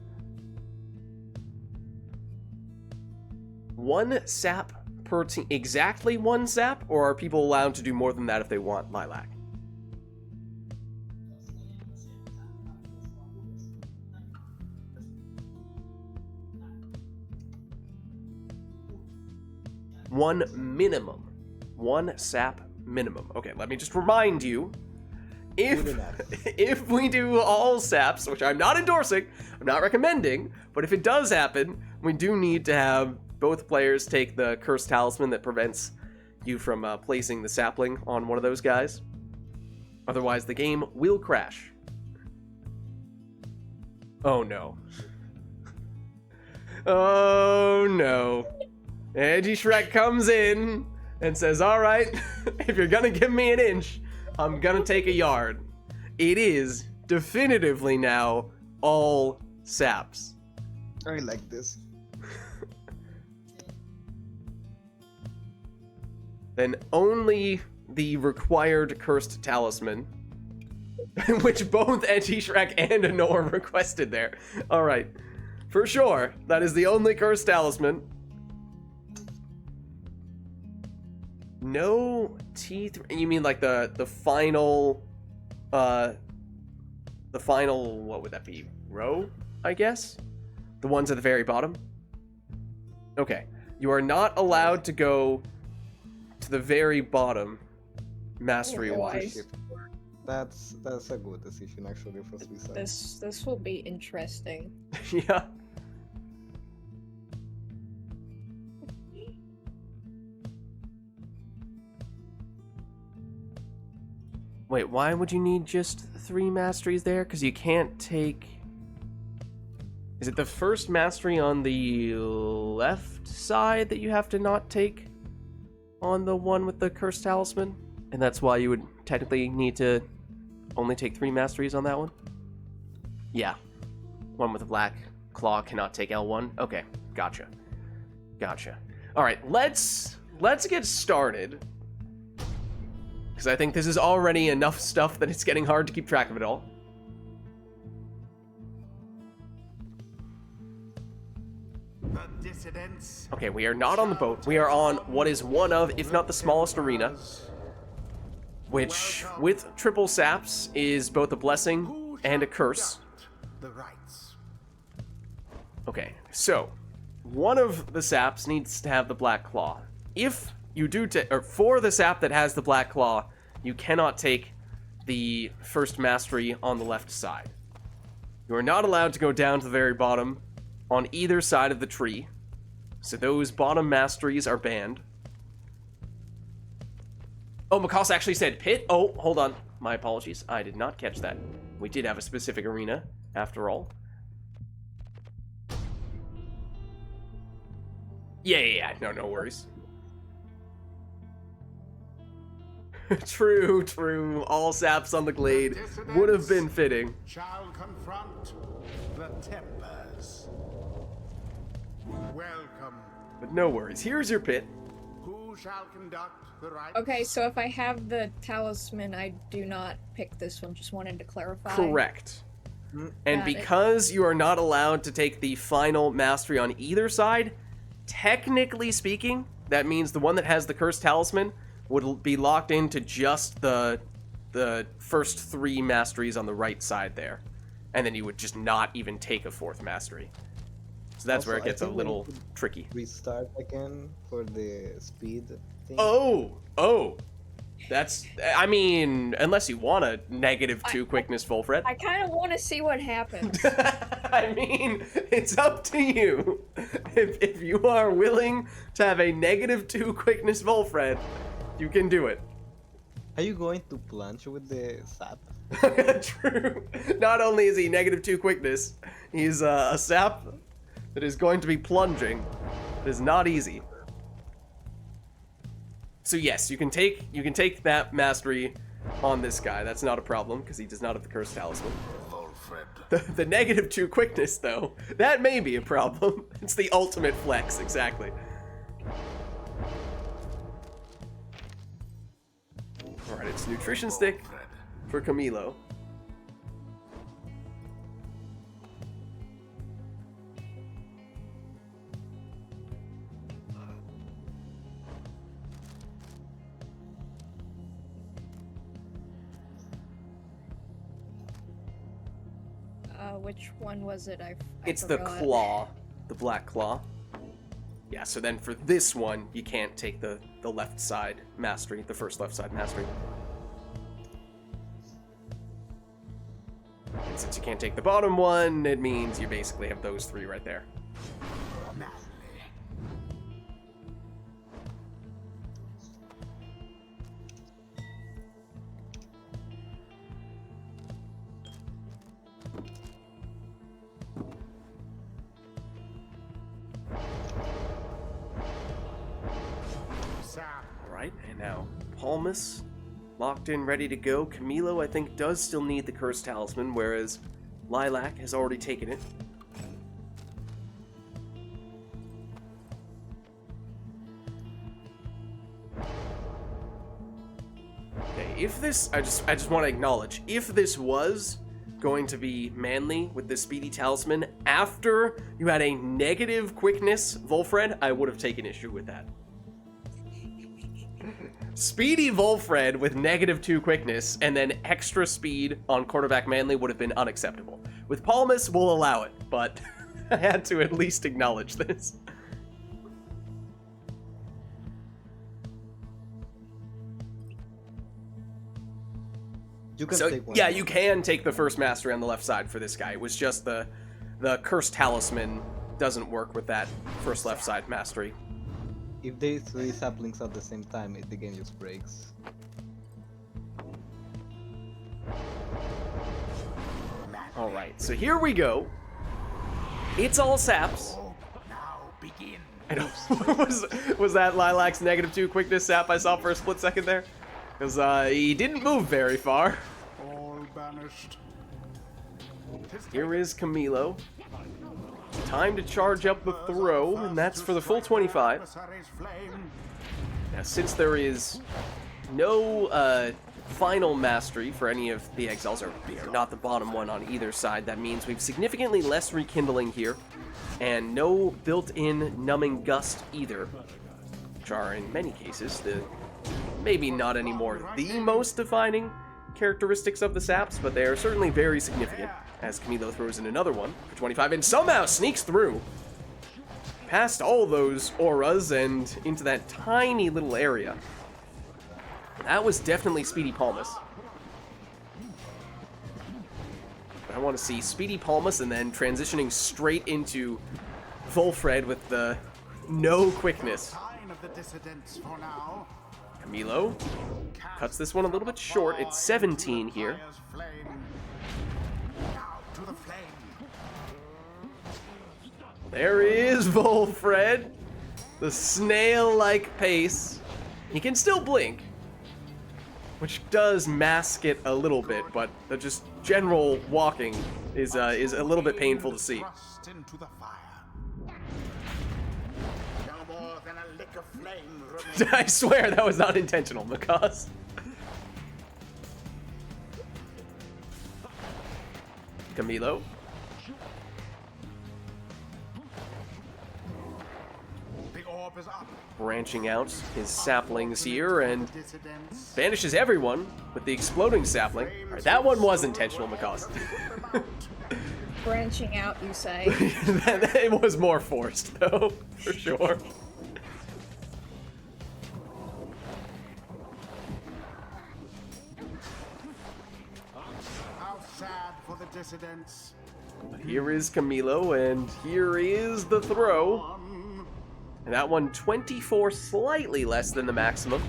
One sap per team, exactly one sap, or are people allowed to do more than that if they want, Lilac? One minimum. One sap minimum. Okay, let me just remind you, if we do all saps, which I'm not endorsing, I'm not recommending, but if it does happen, we do need to have both players take the cursed talisman that prevents you from placing the sapling on one of those guys. Otherwise, the game will crash. Oh no. Oh no. Edgy Shrek comes in and says, alright, if you're gonna give me an inch, I'm gonna take a yard. It is definitively now all saps. I like this. Then only the required cursed talisman, which both Edgy Shrek and Anor requested there. Alright, for sure, that is the only cursed talisman. No T3. You mean like the final, what would that be? Row, I guess? The ones at the very bottom? Okay. You are not allowed to go to the very bottom, mastery-wise. That's a good decision actually for Suicide. This will be interesting. Yeah. Wait, why would you need just 3 masteries there? Because you can't take... Is it the first mastery on the left side that you have to not take on the one with the cursed talisman? And that's why you would technically need to only take 3 masteries on that one? Yeah. One with the black claw cannot take L1? Okay, gotcha. Gotcha. Alright, let's get started. Because I think this is already enough stuff that it's getting hard to keep track of it all. The dissidents. Okay, we are not on the boat. We are on what is one of, if not the smallest arena, which, with triple saps, is both a blessing and a curse. The rites. Okay, so one of the saps needs to have the black claw. If you do or for the sap that has the black claw, you cannot take the first mastery on the left side. You are not allowed to go down to the very bottom on either side of the tree. So those bottom masteries are banned. Oh, Makos actually said pit? Oh, hold on. My apologies. I did not catch that. We did have a specific arena, after all. Yeah. No worries. True. All saps on the glade would have been fitting. Shall confront the Tempers. Welcome. But no worries. Here's your pit. Who shall conduct the rites? Okay, so if I have the talisman, I do not pick this one. Just wanted to clarify. Correct. And Got it. because you are not allowed to take the final mastery on either side, technically speaking, that means the one that has the cursed talisman would be locked into just the first 3 masteries on the right side there. And then you would just not even take a 4th mastery. So that's Also, where it I gets a think we little could tricky. Restart again for the speed thing. Oh. That's, I mean, unless you want a -2 quickness full Fred. I kind of want to see what happens. I mean, it's up to you. If you are willing to have a -2 quickness Volfred, you can do it. Are you going to plunge with the sap? True. Not only is he -2 quickness, he's a sap that is going to be plunging. It is not easy. So yes, you can take that mastery on this guy. That's not a problem because he does not have the cursed talisman. The -2 quickness, though, that may be a problem. It's the ultimate flex, exactly. Alright, it's nutrition stick for Camilo. Which one was it? I It's the forgot. claw, the black claw. Yeah, so then for this one, you can't take the left side mastery, the first left side mastery. And since you can't take the bottom one, it means you basically have those three right there. Alright, and now Palmas, locked in, ready to go. Camilo, I think, does still need the cursed talisman, whereas Lilac has already taken it. Okay, if this, I just want to acknowledge, if this was going to be manly with the speedy talisman after you had a negative quickness Volfred, I would have taken issue with that. Speedy Volfred with -2 quickness and then extra speed on quarterback manly would have been unacceptable. With Palmas, we'll allow it, but I had to at least acknowledge this. You can So take one. yeah, you can take the first mastery on the left side for this guy. It was just the cursed talisman doesn't work with that first left side mastery. If they 3 saplings at the same time, the game just breaks. Alright, so here we go. It's all saps. Now begin. And was that Lilac's -2 quickness sap I saw for a split second there? Because he didn't move very far. All banished. Here is Camilo. Time to charge up the throw, and that's for the full 25. Now, since there is no final mastery for any of the exiles, or not the bottom one on either side, that means we've significantly less rekindling here, and no built-in numbing gust either, which are in many cases maybe not anymore the most defining characteristics of the saps, but they are certainly very significant, as Camilo throws in another one for 25 and somehow sneaks through past all those auras and into that tiny little area. That was definitely Speedy Palmas. I want to see Speedy Palmas and then transitioning straight into Volfred with the no quickness. Sign of the dissidents for now. Camilo cuts this one a little bit short. It's 17 here. Now to the flame. There is Volfred. The snail-like pace. He can still blink, which does mask it a little bit, but the just general walking is a little bit painful to see. Thrust into the fire. No more than a lick of flame remains. I swear that was not intentional, Makas. Camilo. The orb is up. Branching out his saplings here and Dissidents. vanishes everyone with the exploding sapling. All right, that one was intentional, Makas. Branching out, you say? It was more forced, though, for sure. How sad for the dissidents. But here is Camilo, and here is the throw. And that one, 24, slightly less than the maximum.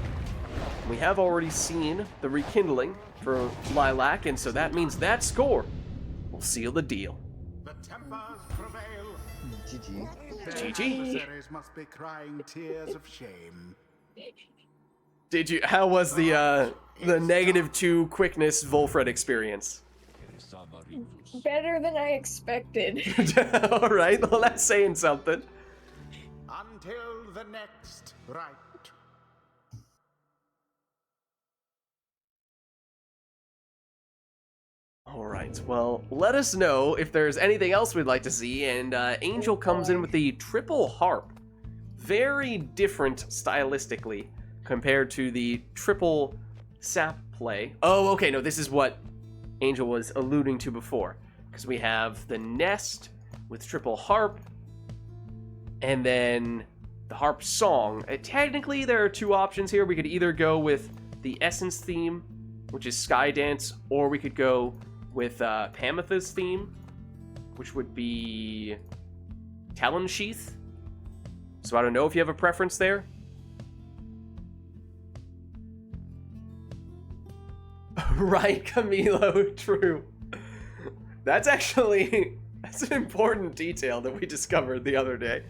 We have already seen the rekindling for Lilac, and so that means that score will seal the deal. The tempers prevail. GG. GG. Adversaries must be crying tears of shame. Did you? How was the -2 quickness Volfred experience? Better than I expected. All right, well that's saying something. Until the next rite. All right, well, let us know if there's anything else we'd like to see, and Angel comes in with the triple harp. Very different stylistically compared to the triple sap play. Oh, okay, no, this is what Angel was alluding to before, because we have the nest with triple harp, and then the harp song. Technically, there are two options here. We could either go with the Essence theme, which is Skydance, or we could go with Pamitha's theme, which would be Talon Sheath. So I don't know if you have a preference there. Right, Camilo, true. That's actually, that's an important detail that we discovered the other day.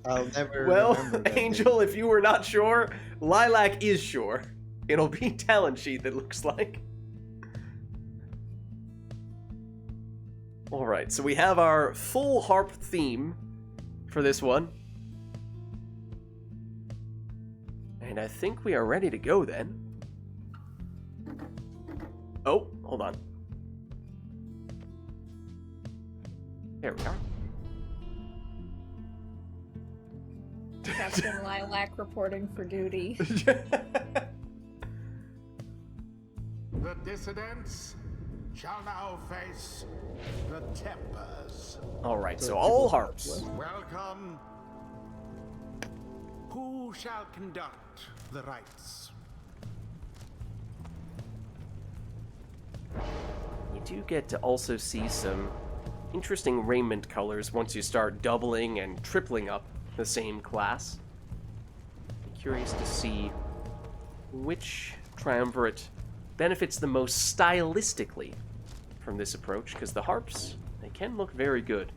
I'll never Well, remember that Angel, if you were not sure, Lilac is sure. It'll be Talon Sheath, it looks like. Alright, so we have our full harp theme for this one. And I think we are ready to go then. Oh, hold on. There we are. Captain Lilac reporting for duty. The dissidents shall now face the tempers. Alright, so all harps. Welcome. Who shall conduct the rites? You do get to also see some interesting raiment colors once you start doubling and tripling up the same class. I'm curious to see which triumvirate benefits the most stylistically from this approach, because the harps, they can look very good.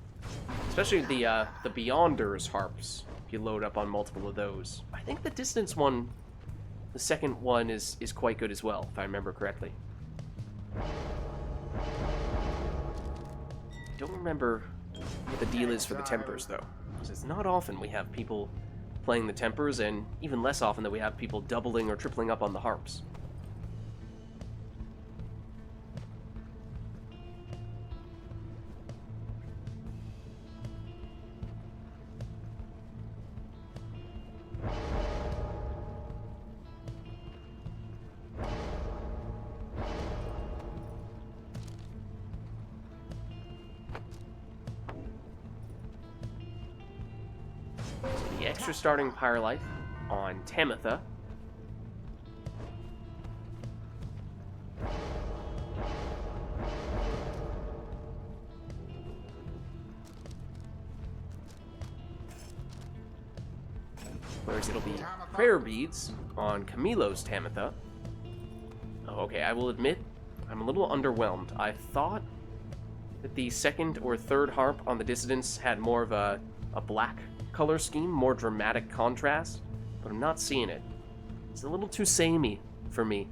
Especially the Beyonders harps, if you load up on multiple of those. I think the Distance one, the second one, is quite good as well, if I remember correctly. I don't remember what the deal is for the Tempers, though. Because it's not often we have people playing the Tempers, and even less often that we have people doubling or tripling up on the harps. The extra starting Pyre Life on Tamitha. Whereas it'll be Prayer Beads on Camilo's Tamitha. Oh, okay, I will admit, I'm a little underwhelmed. I thought that the second or third harp on the Dissidents had more of a black color scheme, more dramatic contrast, but I'm not seeing it. It's a little too samey for me.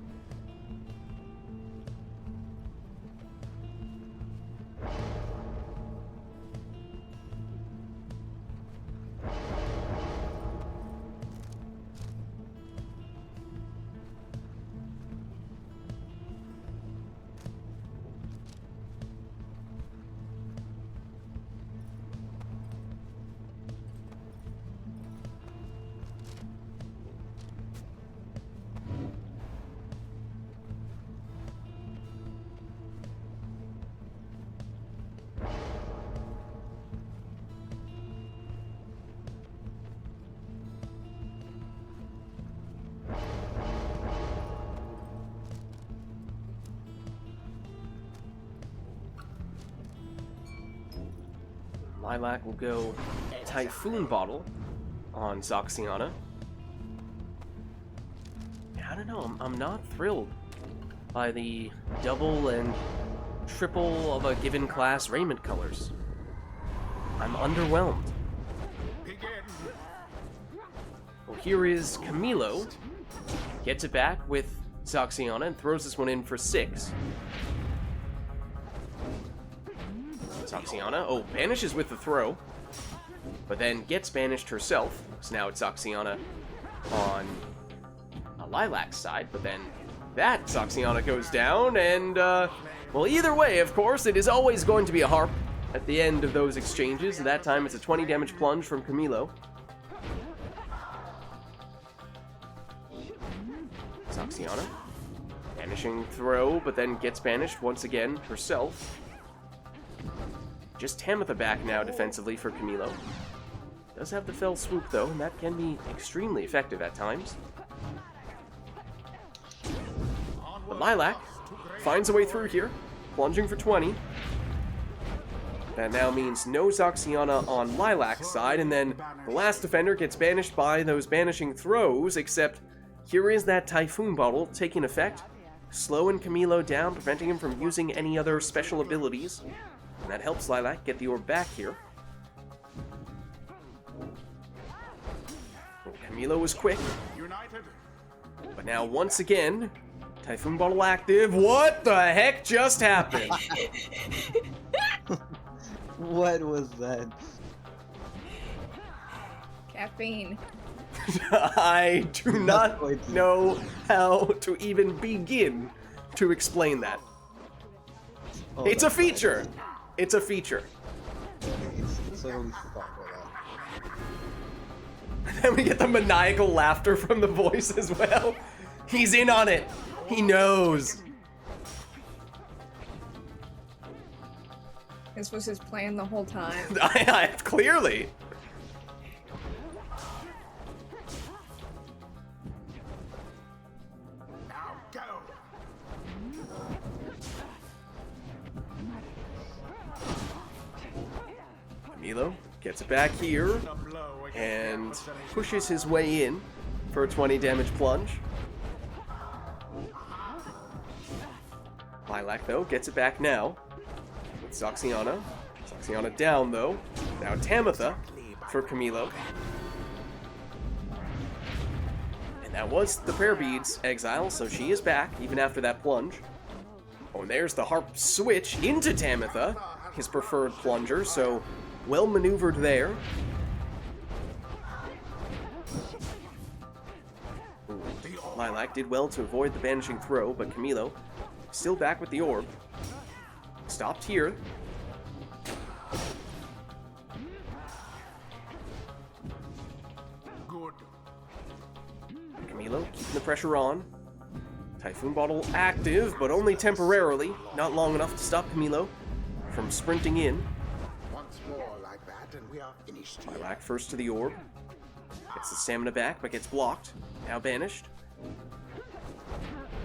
Lilac will go Typhoon Bottle on Zoxiana. I don't know, I'm not thrilled by the double and triple of a given class raiment colors. I'm underwhelmed. Well, here is Camilo. Gets it back with Zoxiana and throws this one in for 6. Zoxiana, banishes with the throw, but then gets banished herself. So now it's Zoxiana on a Lilac's side, but then that Zoxiana goes down, and, well, either way, of course, it is always going to be a harp at the end of those exchanges. At that time, it's a 20 damage plunge from Camilo. Zoxiana, banishing throw, but then gets banished once again herself. Just Tamitha back now defensively for Camilo. Does have the fell swoop though, and that can be extremely effective at times. But Lilac finds a way through here, plunging for 20. That now means no Zoxiana on Lilac's side, and then the last defender gets banished by those banishing throws, except here is that Typhoon Bottle taking effect, slowing Camilo down, preventing him from using any other special abilities. And that helps Lilac get the orb back here. Well, Camilo was quick. But now, once again, Typhoon Bottle active. What the heck just happened? What was that? Caffeine. I do not know how to even begin to explain that. Oh, It's a that's right. feature. It's a feature. It's totally forgot about that. Then we get the maniacal laughter from the voice as well. He's in on it. He knows. This was his plan the whole time. Clearly. Now go. Camilo gets it back here and pushes his way in for a 20 damage plunge. Lilac, though, gets it back now with Zoxiana. Zoxiana down, though. Now Tamitha for Camilo. And that was the prayer beads exile, so she is back even after that plunge. Oh, and there's the harp switch into Tamitha, his preferred plunger, so well maneuvered there. Ooh, Lilac did well to avoid the banishing throw, but Camilo still back with the orb. Stopped here. Good. Camilo keeping the pressure on. Typhoon Bottle active, but only temporarily. Not long enough to stop Camilo from sprinting in. Once more like that, and we are finished. Lilac first to the orb. Gets the stamina back, but gets blocked. Now banished.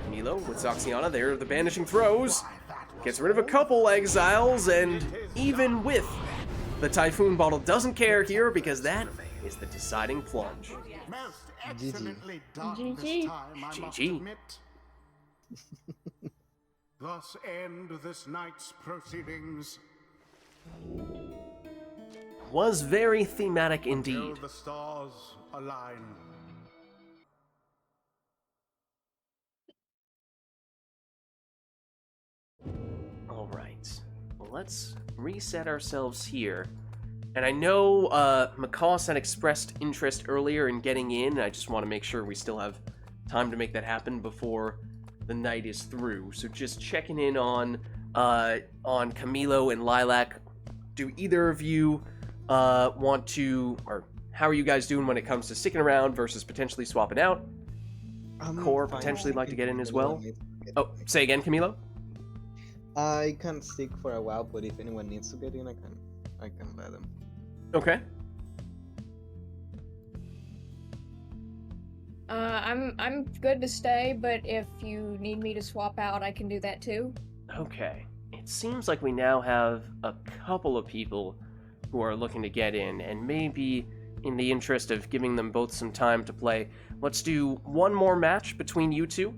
Camilo with Zoxiana there, the banishing throws. Gets rid of a couple exiles, and even with the Typhoon Bottle doesn't care here because that is the deciding plunge. Most excellently done GG. this time, I must GG. admit. Thus end this night's proceedings. Was very thematic Till indeed. the stars align. Alright, well, let's reset ourselves here. And I know McCoss had expressed interest earlier in getting in, and I just want to make sure we still have time to make that happen before the night is through. So just checking in on Camilo and Lilac. Do either of you want to, or how are you guys doing when it comes to sticking around versus potentially swapping out? Core Fine. potentially like to get in as well. Anyone needs to get Oh, in, say again, Camilo? I can stick for a while, but if anyone needs to get in, I can let them. Okay. I'm good to stay, but if you need me to swap out, I can do that too. Okay. It seems like we now have a couple of people who are looking to get in, and maybe in the interest of giving them both some time to play, let's do one more match between you two,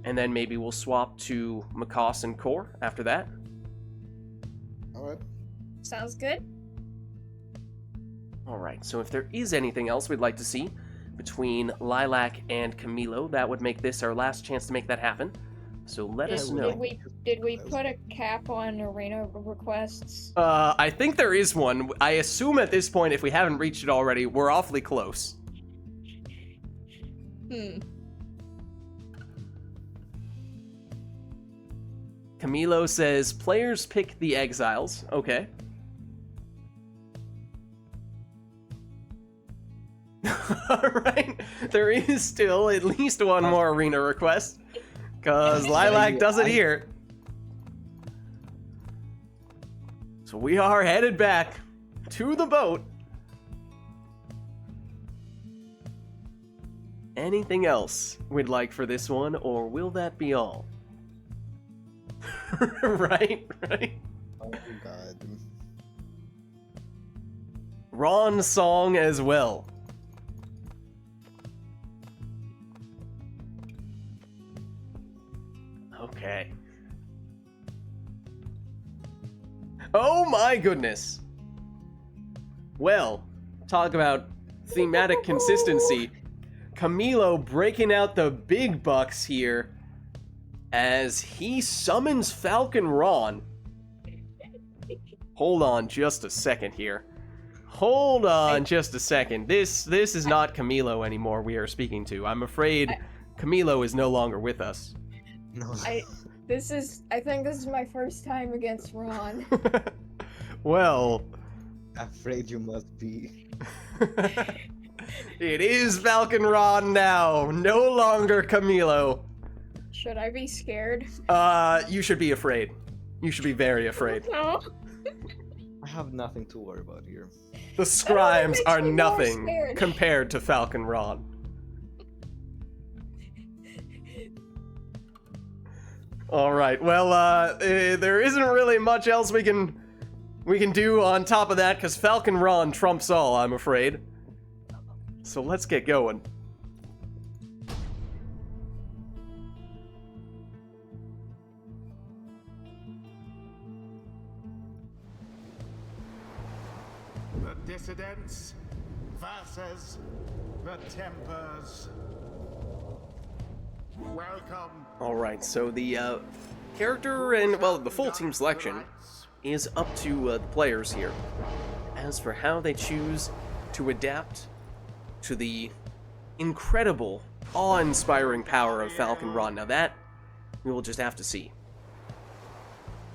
and then maybe we'll swap to Makas and Core after that. Alright. Sounds good. Alright, so if there is anything else we'd like to see between Lilac and Camilo, that would make this our last chance to make that happen. So let us know. Did we put a cap on arena requests? I think there is one. I assume at this point, if we haven't reached it already, we're awfully close. Camilo says, players pick the exiles. Okay. Alright, there is still at least one more arena request, because Lilac doesn't hear. So we are headed back to the boat. Anything else we'd like for this one, or will that be all? Right? Oh god. Ron's song as well. Okay. Oh my goodness. Well, talk about thematic consistency. Camilo breaking out the big bucks here as he summons Falcon Ron. Hold on just a second here. Hold on just a second. This is not Camilo anymore we are speaking to. I'm afraid Camilo is no longer with us. No. I think this is my first time against Ron. Well, Afraid you must be. it is Falcon Ron now, no longer Camilo. Should I be scared? You should be afraid. You should be very afraid. No. I have nothing to worry about here. The scrimes makes are me more nothing scared. compared to Falcon Ron. All right. Well, there isn't really much else we can do on top of that, because Falcon Ron trumps all, I'm afraid. So let's get going. The dissidents versus the Tempers. Welcome. All right. So the character and, well, the full team selection is up to the players here. As for how they choose to adapt to the incredible, awe-inspiring power of Falcon Ron, now that we will just have to see.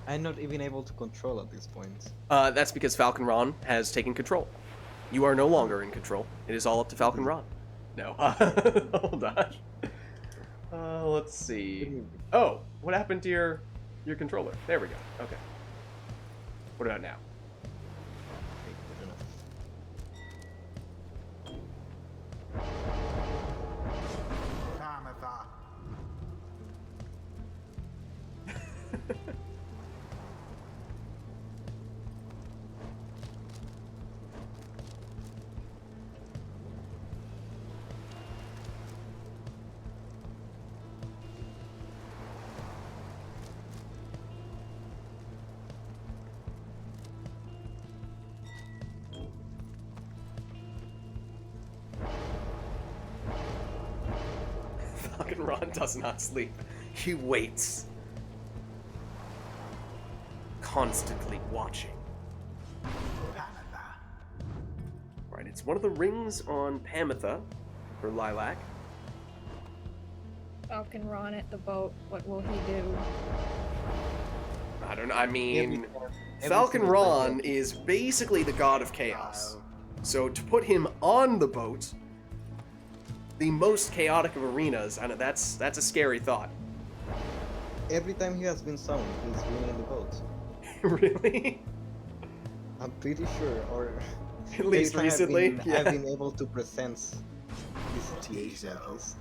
I'm not even able to control at this point. That's because Falcon Ron has taken control. You are no longer in control. It is all up to Falcon Ron. No. Hold on. Let's see. Oh, what happened to your controller? There we go. Okay. What about now? Karmatha. Falcon Ron does not sleep. He waits. Constantly watching. Right, it's one of the rings on Pamitha for Lilac. Falcon Ron at the boat. What will he do? I don't know, I mean, Every Falcon single Ron time. is basically the god of chaos. So to put him on the boat, the most chaotic of arenas, I know that's a scary thought. Every time he has been summoned, he's been in the boat. Really? I'm pretty sure, or At least every time recently? I've been able to present this situation at least.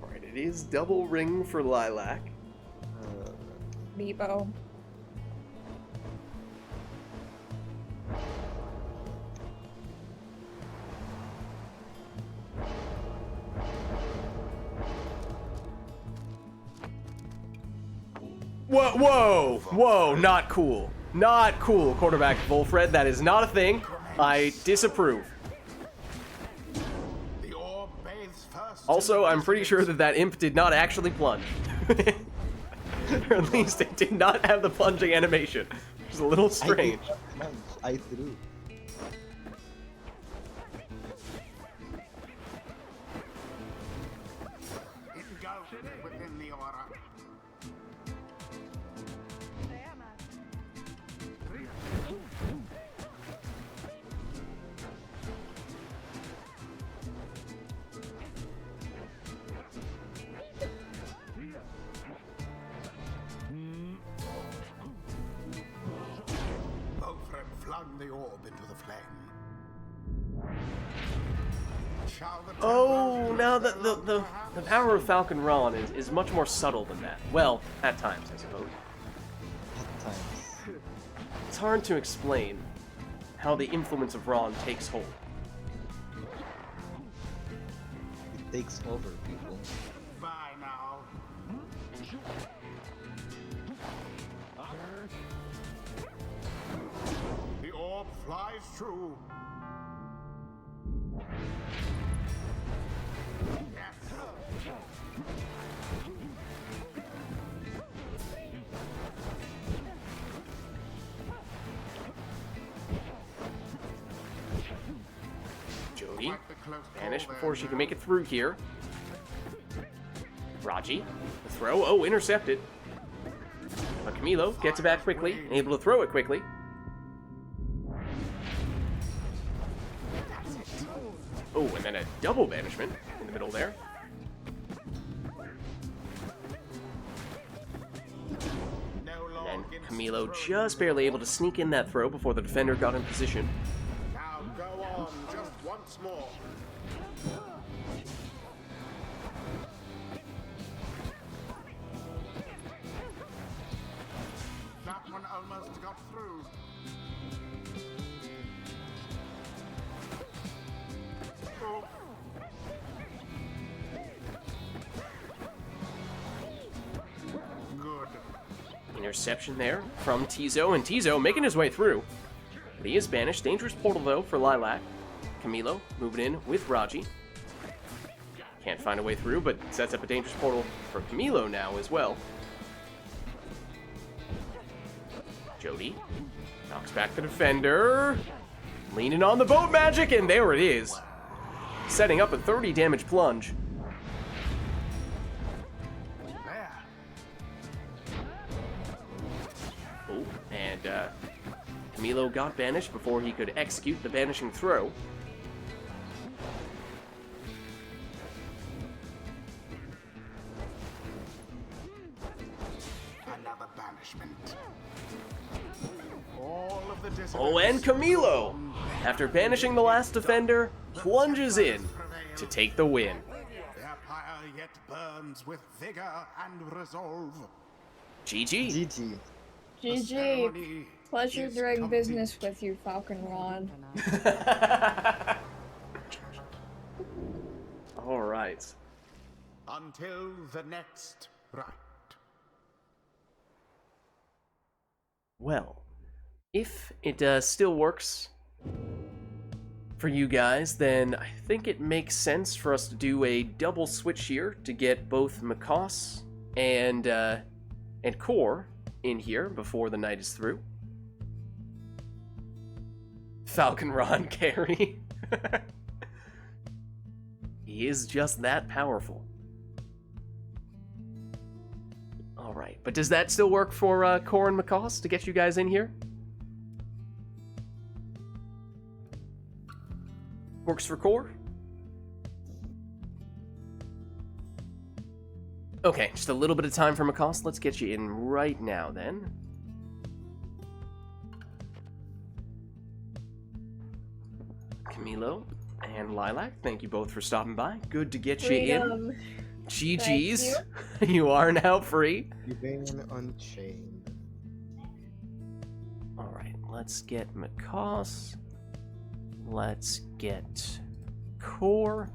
Alright, it is double ring for Lilac. Bebo. Whoa, not cool. Not cool, quarterback Volfred. That is not a thing. I disapprove. The orb bathes first. Also, I'm pretty sure that that imp did not actually plunge. Or at least it did not have the plunging animation, which is a little strange. I threw. Engulfed within the aura. Volfred flung the orb into the flame. Shall the Oh, templars now use their the luck, the perhaps? the power of Falcon Ron is much more subtle than that. Well, at times, I suppose. At times. It's hard to explain how the influence of Ron takes hold. It takes over people. Bye now. The orb flies true. Yes. Jody, Quite the close call vanish there, before she can no? make it through here. Raji, the throw. Oh, intercepted. But Camilo gets it back quickly, able to throw it quickly. Oh, and then a double banishment in the middle there. No And law then against Camilo throwing just the barely orb. able to sneak in that throw before the defender got in position. Now go on, just once more. That one almost got through. Oh. Good. Interception there from Tizo, and Tizo making his way through. But he is banished. Dangerous portal, though, for Lilac. Camilo moving in with Raji. Can't find a way through, but sets up a dangerous portal for Camilo now as well. Jody knocks back the defender. Leaning on the boat magic, and there it is. Setting up a 30 damage plunge. There. Oh, and Camilo got banished before he could execute the banishing throw. Another banishment. All of the Oh, and Camilo, after banishing the last defender, plunges in to take the win. Their pyre yet burns with vigor and resolve. GG. GG. The GG. ceremony Pleasure is doing complete. business with you, Falcon Ron. All right. Until the next rite. Well, if it still works for you guys, then I think it makes sense for us to do a double switch here to get both Makos and Core in here before the night is through. Falcon Ron carry. He is just that powerful. Alright, but does that still work for Core and Makos to get you guys in here? Works for Core? Okay, just a little bit of time for Makos. Let's get you in right now then. Camilo and Lilac, thank you both for stopping by. Good to get you in. Freedom. GG's. You are now free. Remain unchained. Alright, let's get McCoss. Let's get Core.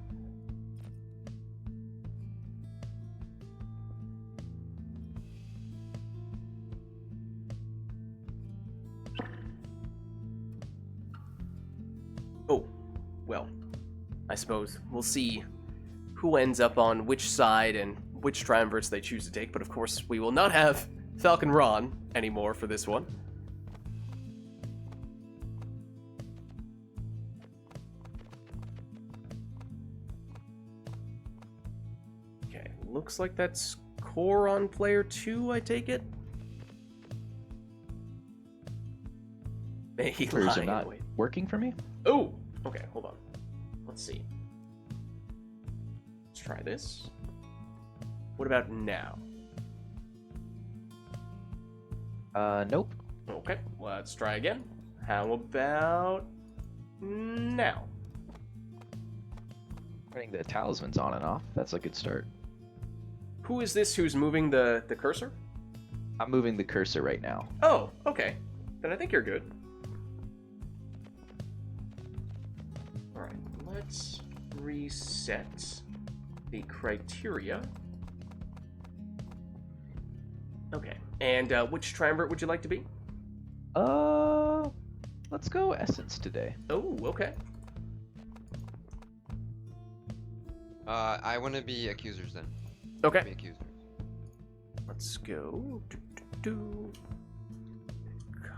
Oh, well, I suppose we'll see who ends up on which side and which triumvirs they choose to take, but of course we will not have Falcon Ron anymore for this one. Okay, looks like that's Core on player 2, I take it? May he Or is lie it not anyway. working for me? Oh, okay, hold on. Let's see. Let's try this. What about now? Nope. Okay, let's try again. How about now? Turning the talismans on and off. That's a good start. Who is this who's moving the cursor? I'm moving the cursor right now. Oh, okay. Then I think you're good. Alright, let's reset the criteria. Okay, and which triumvirate would you like to be? Let's go Essence today. Oh, okay. I want to be accusers then. Okay. Be accusers. Let's go.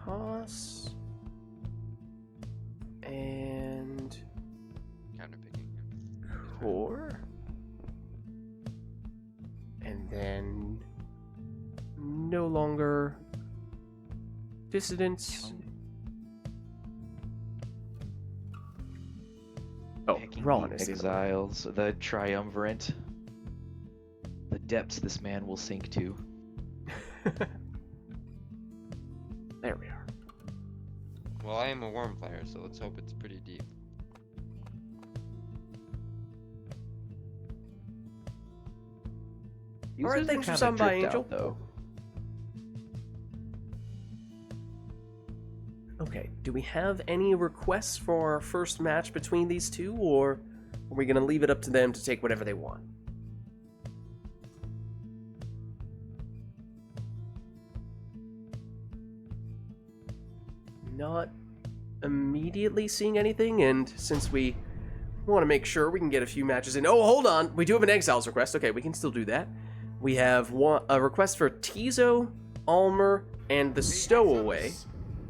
Cost. And Counter picking. Core. And then no longer Dissidents. Oh, Picking Ron the is the other exiles, the triumvirate. The depths this man will sink to. one. There we are. Well, I am a worm player, so let's hope it's pretty deep. Alright, Users thanks for are kinda stopping by, dripped Angel. out, though. Okay, do we have any requests for our first match between these two, or are we going to leave it up to them to take whatever they want? Not immediately seeing anything, and since we want to make sure we can get a few matches in... Oh, hold on! We do have an Exiles request. Okay, we can still do that. We have a request for Tizo, Almer, and the Stowaway.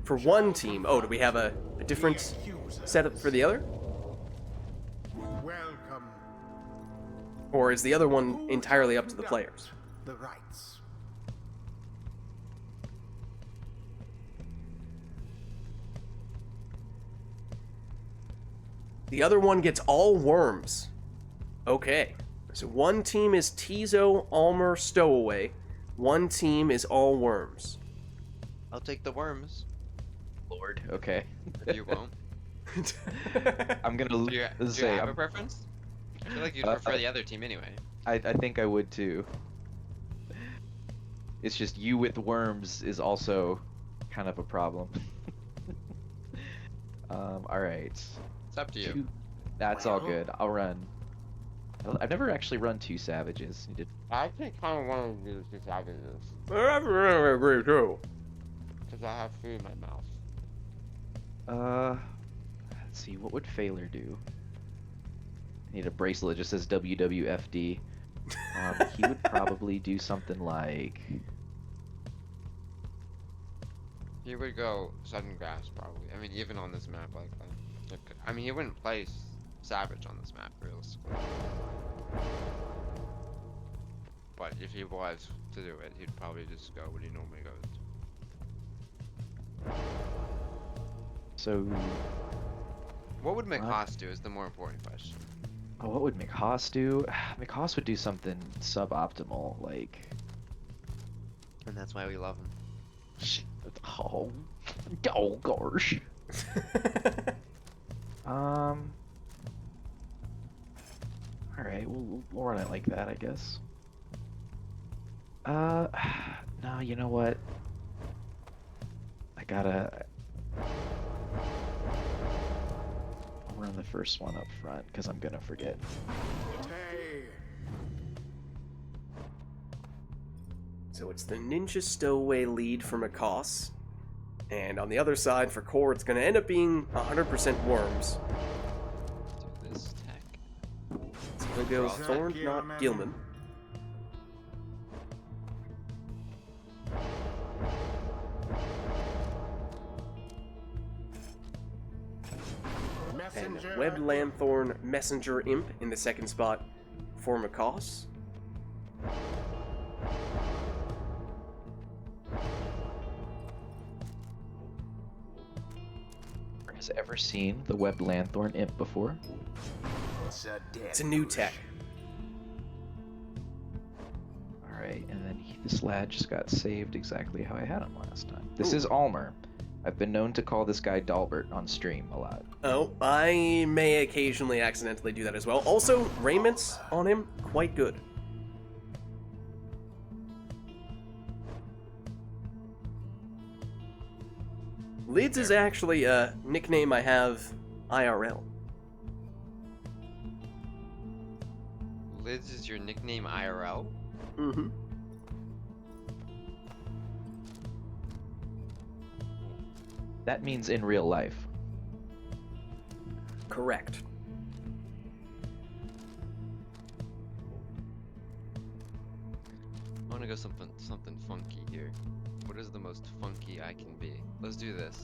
For one team. Oh, do we have a different setup for the other? Welcome. Or is the other one entirely up to the players? The rites. The other one gets all worms. Okay. So one team is Tizo, Almer, Stowaway. One team is all worms. I'll take the worms. Lord, okay. If you won't. I'm gonna Do you say have a preference? I feel like you'd prefer the other team anyway. I think I would too. It's just you with worms is also kind of a problem. Alright. It's up to you. That's all good. I'll run. I've never actually run 2 savages. You did. I actually kind of want to do 2 savages. I agree too. Because I have food in my mouth. Let's see. What would Failure do? I need a bracelet that just says WWFD. He would probably do something like. He would go Sudden Grasp, probably. I mean, even on this map like that. I mean, he wouldn't play Savage on this map, realistically. But if he was to do it, he'd probably just go what he normally goes. So. What would McHoss do is the more important question. Oh, what would McHoss do? McHoss would do something suboptimal, like. And that's why we love him. Oh, gosh. Alright, we'll run it like that, I guess. No, you know what? I gotta run the first one up front because I'm gonna forget. Tay. So it's the Ninja Stowaway lead for Macaws. And on the other side for Core, it's going to end up being 100% Worms. Do this tech. It's going to go Thorn, not Gilman. And Webbed Lanthorn Messenger Imp in the second spot for Macaws. Has ever seen the Webbed Lanthorn Imp before? It's a new tech. Alright, and then this lad just got saved exactly how I had him last time. This is Almer. I've been known to call this guy Dalbert on stream a lot. Oh, I may occasionally accidentally do that as well. Also, Raymond's on him, quite good. Lids is actually a nickname I have IRL. Lids is your nickname IRL? Mm-hmm. That means in real life. Correct. I want to go something funky here. What is the most funky I can be? Let's do this.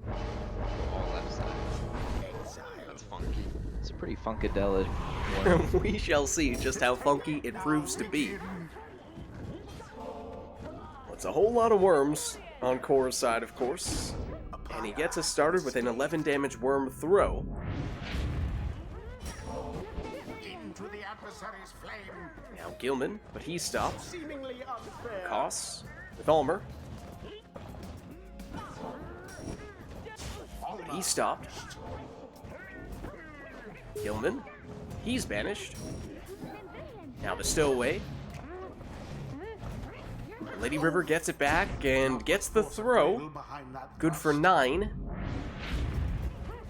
All left side. That's funky. It's a pretty funkadelic one. We shall see just how funky it proves to be. It's a whole lot of worms on Core's side, of course. And he gets us started with an 11 damage worm throw. Into the adversary's flame. Now Gilman, but he stopped. Seemingly unfair. Koss with Ulmer. He stopped. Gilman, he's banished. Now the stowaway. Lady River gets it back and gets the throw. Good for 9.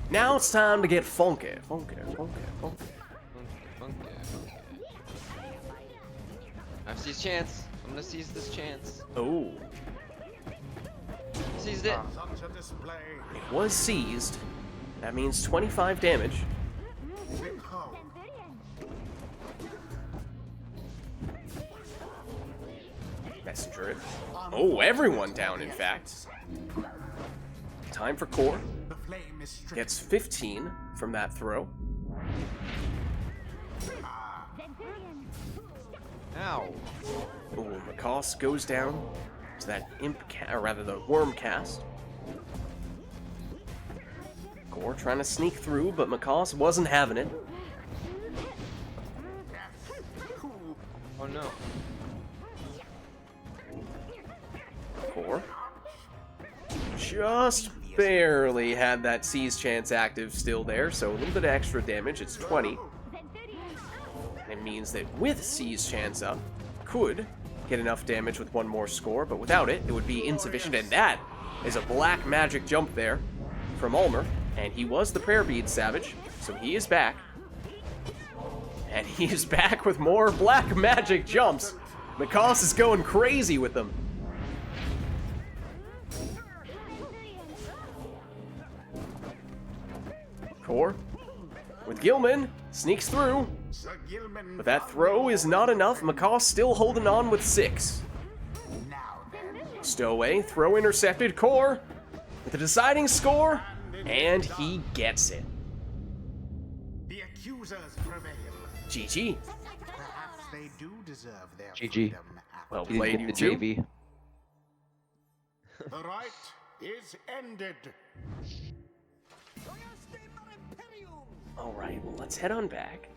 Now it's time to get funky. Funky. Funky. I've seized chance. I'm gonna seize this chance. Oh, Seized it. Such a display. it was seized. That means 25 damage. Home. Messenger it. Oh, everyone down, in fact. Time for Core. The flame is stricken. Gets 15 from that throw. Ow. Oh, Macaws goes down to that or rather the worm cast. Core trying to sneak through, but Macaws wasn't having it. Oh no. Core just barely had that seize chance active still there, so a little bit of extra damage. It's 20. It means that with seize chance up, could get enough damage with one more score, but without it, it would be insufficient. And that is a black magic jump there from Ulmer, and he was the prayer bead savage, so he is back. And he is back with more black magic jumps. Macaws is going crazy with them. Core with Gilman sneaks through, Sir Gilman. but that throw is not enough. Macaw still holding on with 6. Now then. Stowaway, throw intercepted. Core with the deciding score, and he gets it. The accusers prevail. GG. Perhaps they do deserve their GG. freedom. Well He played, didn't you get the two. JV. The rite is ended. Alright, well, let's head on back.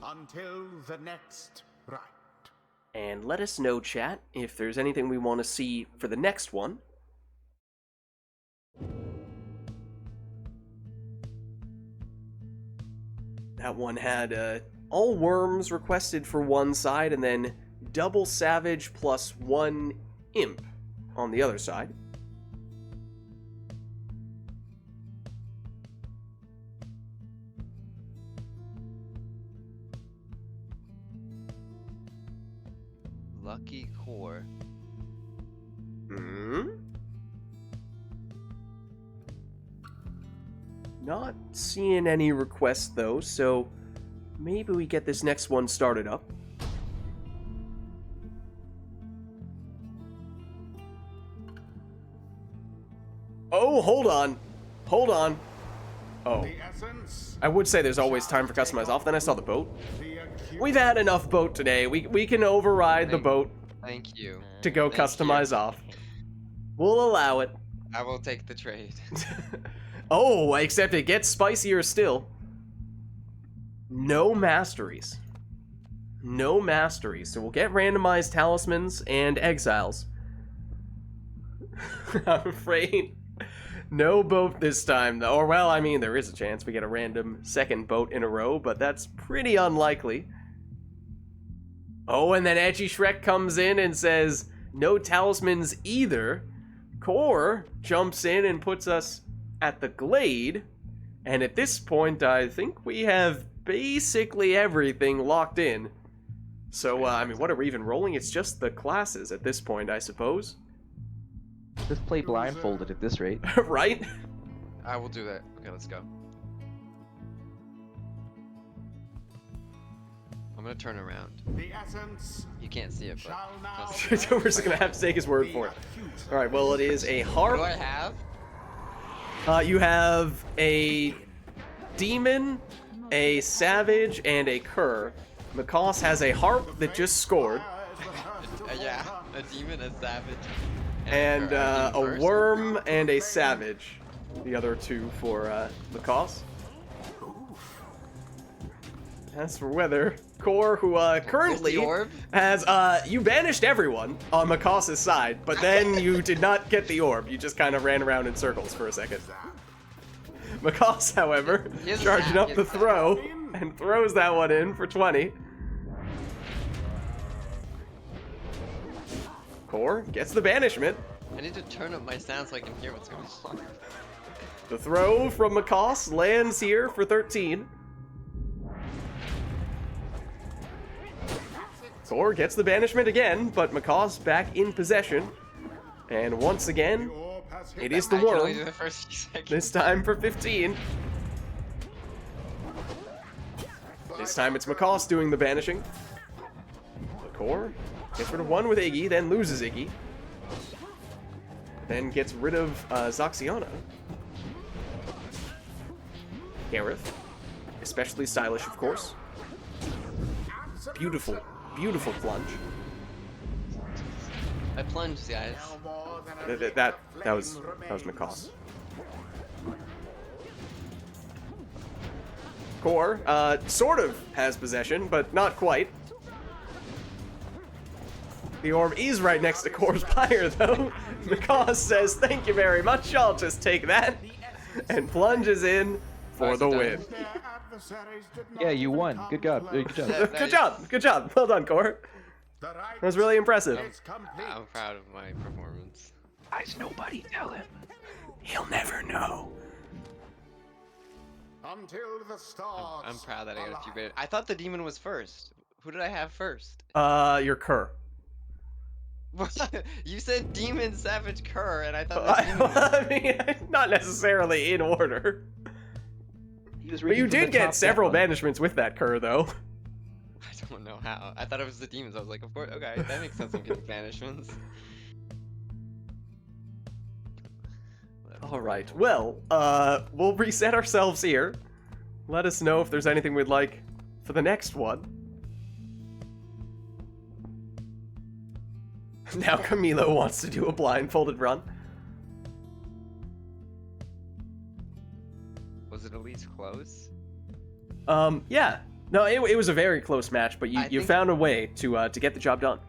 Until the next rite. And let us know, chat, if there's anything we want to see for the next one. That one had all worms requested for one side, and then double savage plus 1 imp on the other side. Lucky core. Hmm? Not seeing any requests though, so maybe we get this next one started up. Oh, hold on. Hold on. Oh. The essence. I would say there's always time for customize off, then I saw the boat. We've had enough boat today. We can override the boat Thank you. to go Thank customize you. off. We'll allow it. I will take the trade. Oh, except it gets spicier still. No masteries. No masteries. So we'll get randomized talismans and exiles. I'm afraid no boat this time, though. Or, well, I mean, there is a chance we get a random second boat in a row, but that's pretty unlikely. Oh, and then Edgy Shrek comes in and says, no talismans either. Core jumps in and puts us at the Glade. And at this point, I think we have basically everything locked in. So, I mean, what are we even rolling? It's just the classes at this point, I suppose. Just play blindfolded at this rate. Right? I will do that. Okay, let's go. I'm gonna turn around. The essence You can't see it, but shall now. just- We're just gonna have to take his word for it. Alright, well, it is a what do harp. I have? You have a demon, a savage, and a cur. Macaws has a harp that just scored, Yeah, a demon, a savage, and cur. a Demon first. worm and a savage. The other two for Macaws. As for weather, Core, who currently the orb? has you banished everyone on Macaws' side, but then you did not get the orb. You just kind of ran around in circles for a second. Macaws, however, He has a charging zap, up he the has a throw and throws that one in for 20. Core gets the banishment. I need to turn up my sound so I can hear what's going on. The throw from Macaws lands here for 13. Core gets the banishment again, but Macaw's back in possession. And once again, it is the I can only do worm, the first few seconds. this time for 15. This time it's Macaw's doing the banishing. The Core gets rid of one with Iggy, then loses Iggy. Then gets rid of Zoxiana. Gareth, especially stylish, of course. Beautiful, beautiful plunge. I plunged, guys. That was Macaw. Core, sort of has possession, but not quite. The orb is right next to Core's Pyre, though. Macaw says, thank you very much, I'll just take that. And plunges in for the win. Yeah, you won. Good job. Good job. Good job, good job. Well done, Core. That was really impressive. I'm proud of my performance. Guys, nobody tell him. He'll never know. Until the stars. I'm proud that I got a few bit. I thought the demon was first. Who did I have first? Your Cur. You said demon, savage, cur, and I thought the demon was... I mean, not necessarily in order. But you did get several banishments with that Cur, though. I don't know how. I thought it was the demons. I was like, of course, okay, that makes sense. I'm getting banishments. All right. Well, we'll reset ourselves here. Let us know if there's anything we'd like for the next one. Now Camilo wants to do a blindfolded run. Was it at least close? Yeah. No, it was a very close match, but you think- found a way to get the job done.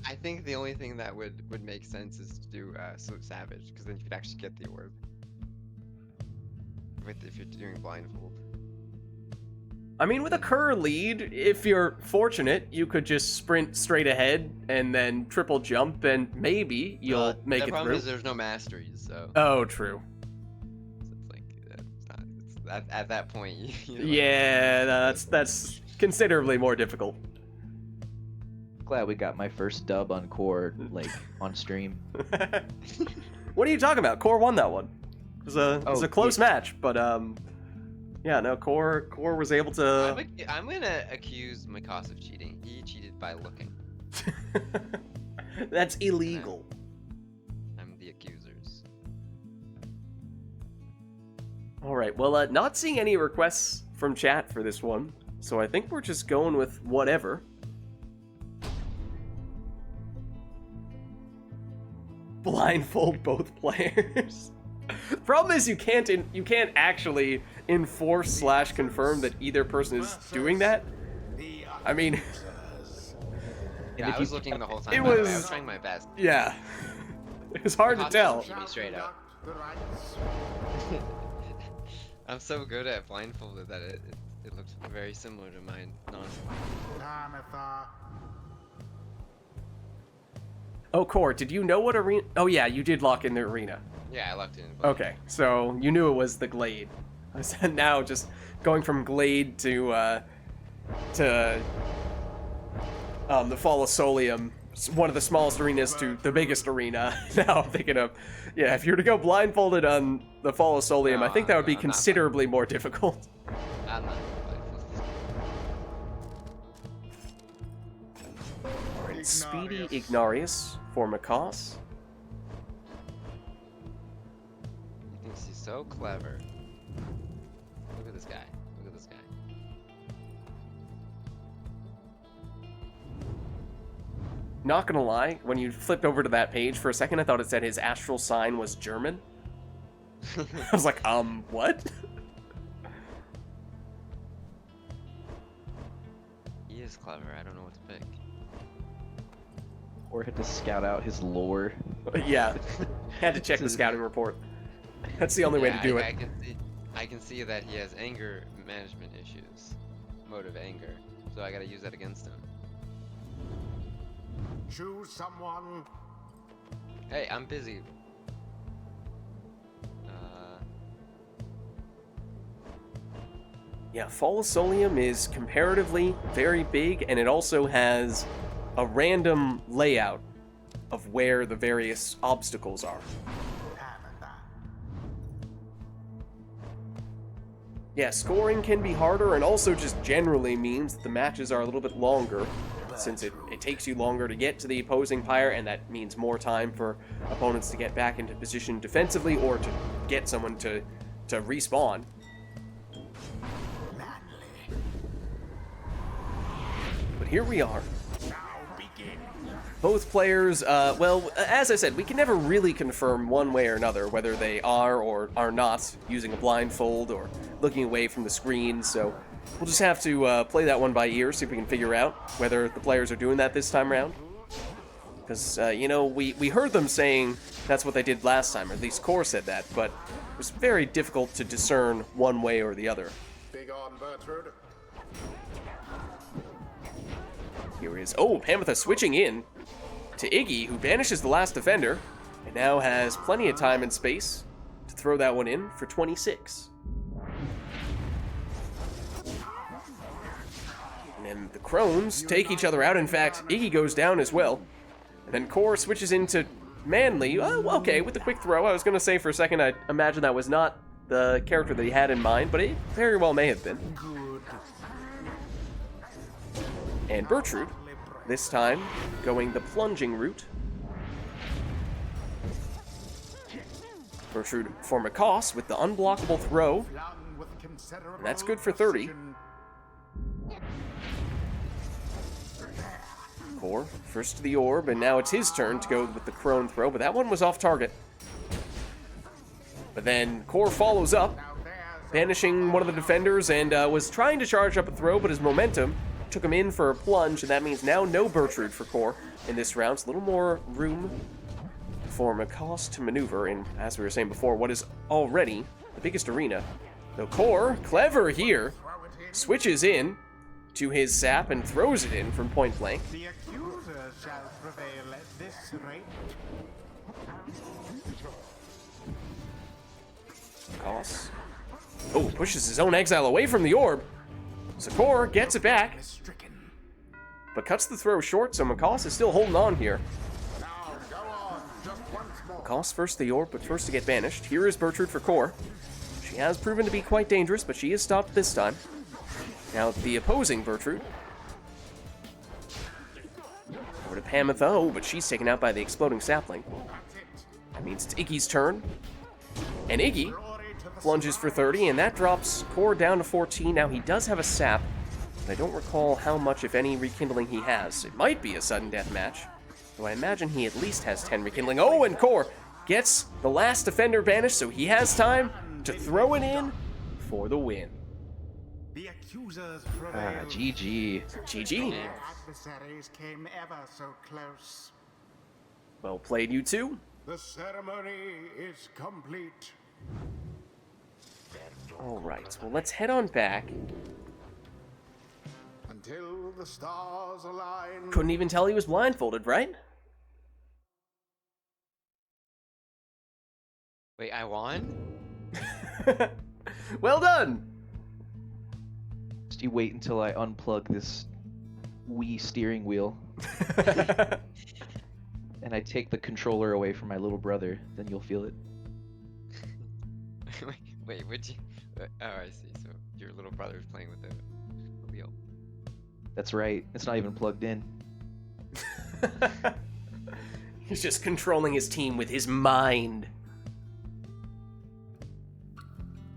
I think the only thing that would make sense is to do savage, because then you could actually get the orb. If you're doing blindfold. I mean, with a Cur lead, if you're fortunate, you could just sprint straight ahead and then triple jump, and maybe you'll make the it problem through. is there's no masteries, so Oh, true. it's like it's not. It's at that point. You're like, Yeah, that's considerably more difficult. glad we got my first dub on core, like, on stream. What are you talking about? Core won that one. It was a close yeah. match, but yeah, no, Core was able to. I'm gonna accuse Mikos of cheating. He cheated by looking. That's illegal. I'm the accusers. All right, well, not seeing any requests from chat for this one, so I think we're just going with whatever. Blindfold both players. Problem is, you can't actually enforce / confirm that either person is doing that. I mean, Yeah, I was looking the whole time. It by the way. I was- was trying my best. yeah, it's hard to tell. Keep me straight up. I'm so good at blindfolded that it looks very similar to mine. Oh, Core, did you know what arena? Oh yeah, you did lock in the arena. Yeah, I locked it in. Okay, so you knew it was the Glade. I said now just going from Glade to the Folosolium, one of the smallest arenas, to the biggest arena. Now I'm thinking of, yeah, if you were to go blindfolded on the Folosolium, I think that would be No, I'm not considerably more difficult. I'm not blindfolded. Alright, Speedy Ignarius for Mikos. He thinks he's so clever. Look at this guy. Look at this guy. Not gonna lie, when you flipped over to that page for a second, I thought it said his astral sign was German. I was like, what? He is clever. I don't know what to pick. Or had to scout out his lore. Yeah, had to check the scouting report. That's the only way to do it. I can see that he has anger management issues. Mode of anger. So I gotta use that against him. Choose someone. Hey, I'm busy. Yeah, Folosolium is comparatively very big, and it also has a random layout of where the various obstacles are. Yeah, scoring can be harder, and also just generally means that the matches are a little bit longer, since it takes you longer to get to the opposing Pyre, and that means more time for opponents to get back into position defensively, or to get someone to respawn. But here we are. Both players, well, as I said, we can never really confirm one way or another whether they are or are not using a blindfold or looking away from the screen, so we'll just have to play that one by ear, see if we can figure out whether the players are doing that this time around. Because, you know, we heard them saying that's what they did last time, or at least Core said that, but it was very difficult to discern one way or the other. Big on Bertrude. Here is, oh, Pamitha switching in to Iggy, who banishes the last defender, and now has plenty of time and space to throw that one in for 26. And then the Crones take each other out. In fact, Iggy goes down as well. And then Core switches into Manly. Oh, okay, with the quick throw. I was going to say for a second, I imagine that was not the character that he had in mind, but it very well may have been. And Bertrude, this time, going the plunging route. Bertrude for Mikos with the unblockable throw. And that's good for 30. Core first to the orb, and now it's his turn to go with the crone throw, but that one was off target. But then Core follows up, banishing one of the defenders, and was trying to charge up a throw, but his momentum took him in for a plunge, and that means now no Bertrude for Core in this round. It's a little more room for Mikos to maneuver in, as we were saying before, what is already the biggest arena. Though Core, clever here, switches in to his sap and throws it in from point blank. The accuser shall prevail at this rate. Mikos, oh, pushes his own exile away from the orb. So Core gets it back. Stricken. but cuts the throw short, so Macaws is still holding on here. Now, go on, just once more. Macaws first the orb, but first to get banished. Here is Bertrude for core. She has proven to be quite dangerous, but she is stopped this time. Now the opposing Bertrude. Over to Pamitha. Oh, but she's taken out by the exploding sapling. That means it's Iggy's turn. And Iggy plunges for 30, and that drops core down to 14. Now he does have a sap, but I don't recall how much, if any, rekindling he has. It might be a sudden death match, though I imagine he at least has 10 rekindling. Oh, and core gets the last defender banished, so he has time to throw it in for the win. The accusers Ah, prevailed. GG. GG. Their adversaries came ever so close. Well played, you two. The ceremony is complete. Alright, well let's head on back. Until the stars align. Couldn't even tell he was blindfolded, right? Wait, I won? Well done! Just you wait until I unplug this Wii steering wheel and I take the controller away from my little brother, then you'll feel it. Wait, would you? Oh, I see. So your little brother's playing with the wheel. That's right. It's not even plugged in. He's just controlling his team with his mind.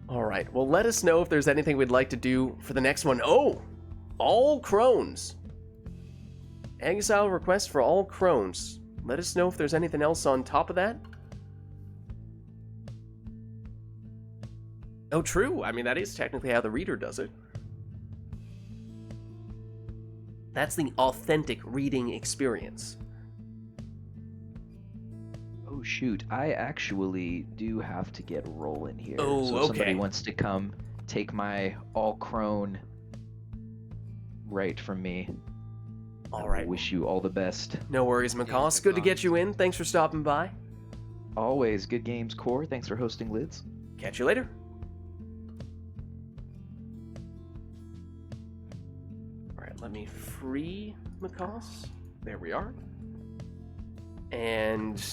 Alright, well let us know if there's anything we'd like to do for the next one. Oh! All crones! Exile request for all crones. Let us know if there's anything else on top of that. Oh, true. I mean, that is technically how the reader does it. That's the authentic reading experience. Oh shoot, I actually do have to get rolling here. Oh, so if somebody okay. wants to come take my all crone right from me, I Alright. wish you all the best. No worries, Macaws. Good to get you in. Thanks for stopping by. Always good games, Core. Thanks for hosting Lids. Catch you later. Alright, let me free Macaws. There we are. And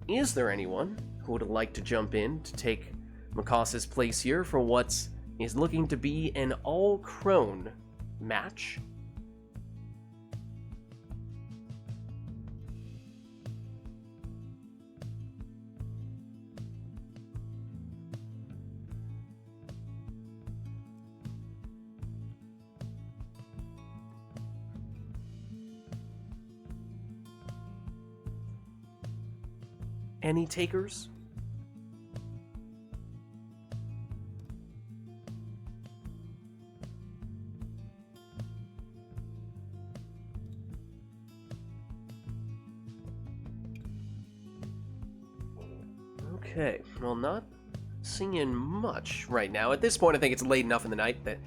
is there anyone who would like to jump in to take Macaws' place here for what is looking to be an all-crone match? Any takers? Okay, well, not seeing much right now. At this point, I think it's late enough in the night that,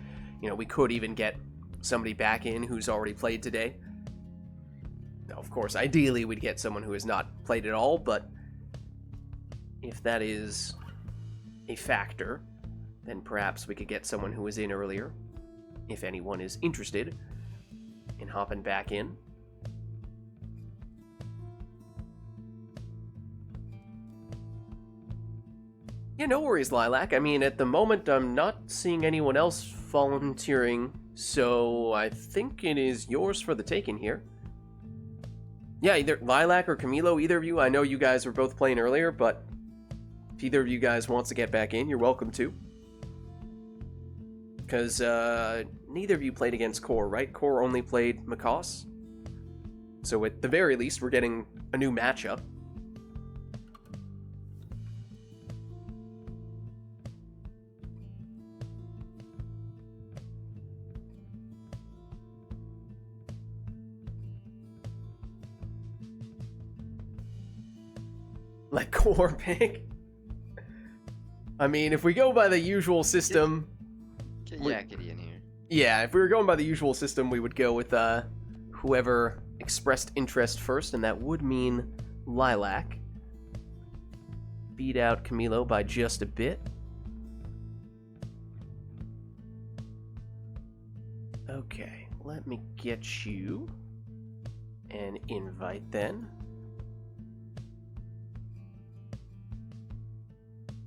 you know, we could even get somebody back in who's already played today. Now, of course, ideally we'd get someone who has not played at all, but if that is a factor, then perhaps we could get someone who was in earlier, if anyone is interested in hopping back in. Yeah, no worries, Lilac. I mean, at the moment, I'm not seeing anyone else volunteering, so I think it is yours for the taking here. Yeah, either Lilac or Camilo, either of you. I know you guys were both playing earlier, but if either of you guys wants to get back in, you're welcome to. Because neither of you played against Core, right? Core only played Macaws. So at the very least, we're getting a new matchup. Let Core pick. I mean, if we go by the usual system... Get Yakety in here. Yeah, if we were going by the usual system, we would go with whoever expressed interest first, and that would mean Lilac. Beat out Camilo by just a bit. Okay, let me get you an invite then.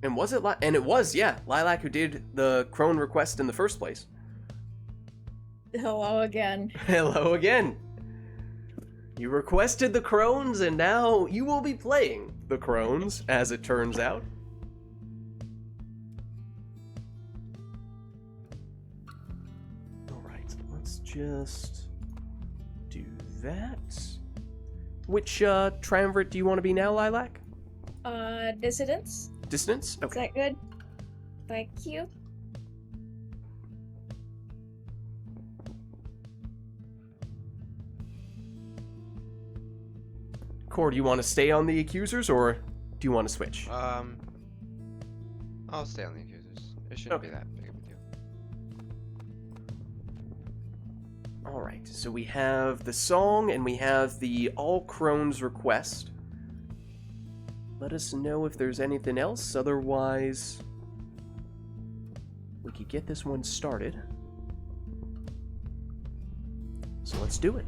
And was it and it was, yeah, Lilac who did the crone request in the first place. Hello again. Hello again. You requested the crones, and now you will be playing the crones, as it turns out. Alright, let's just do that. Which triumvirate do you want to be now, Lilac? Dissidents? Dissonance? Is Okay. that good? Thank you. Core, do you want to stay on the accusers, or do you want to switch? I'll stay on the accusers. It shouldn't be Okay. that big of a deal. Alright, so we have the song, and we have the All Crones request. Let us know if there's anything else, otherwise we could get this one started. So let's do it.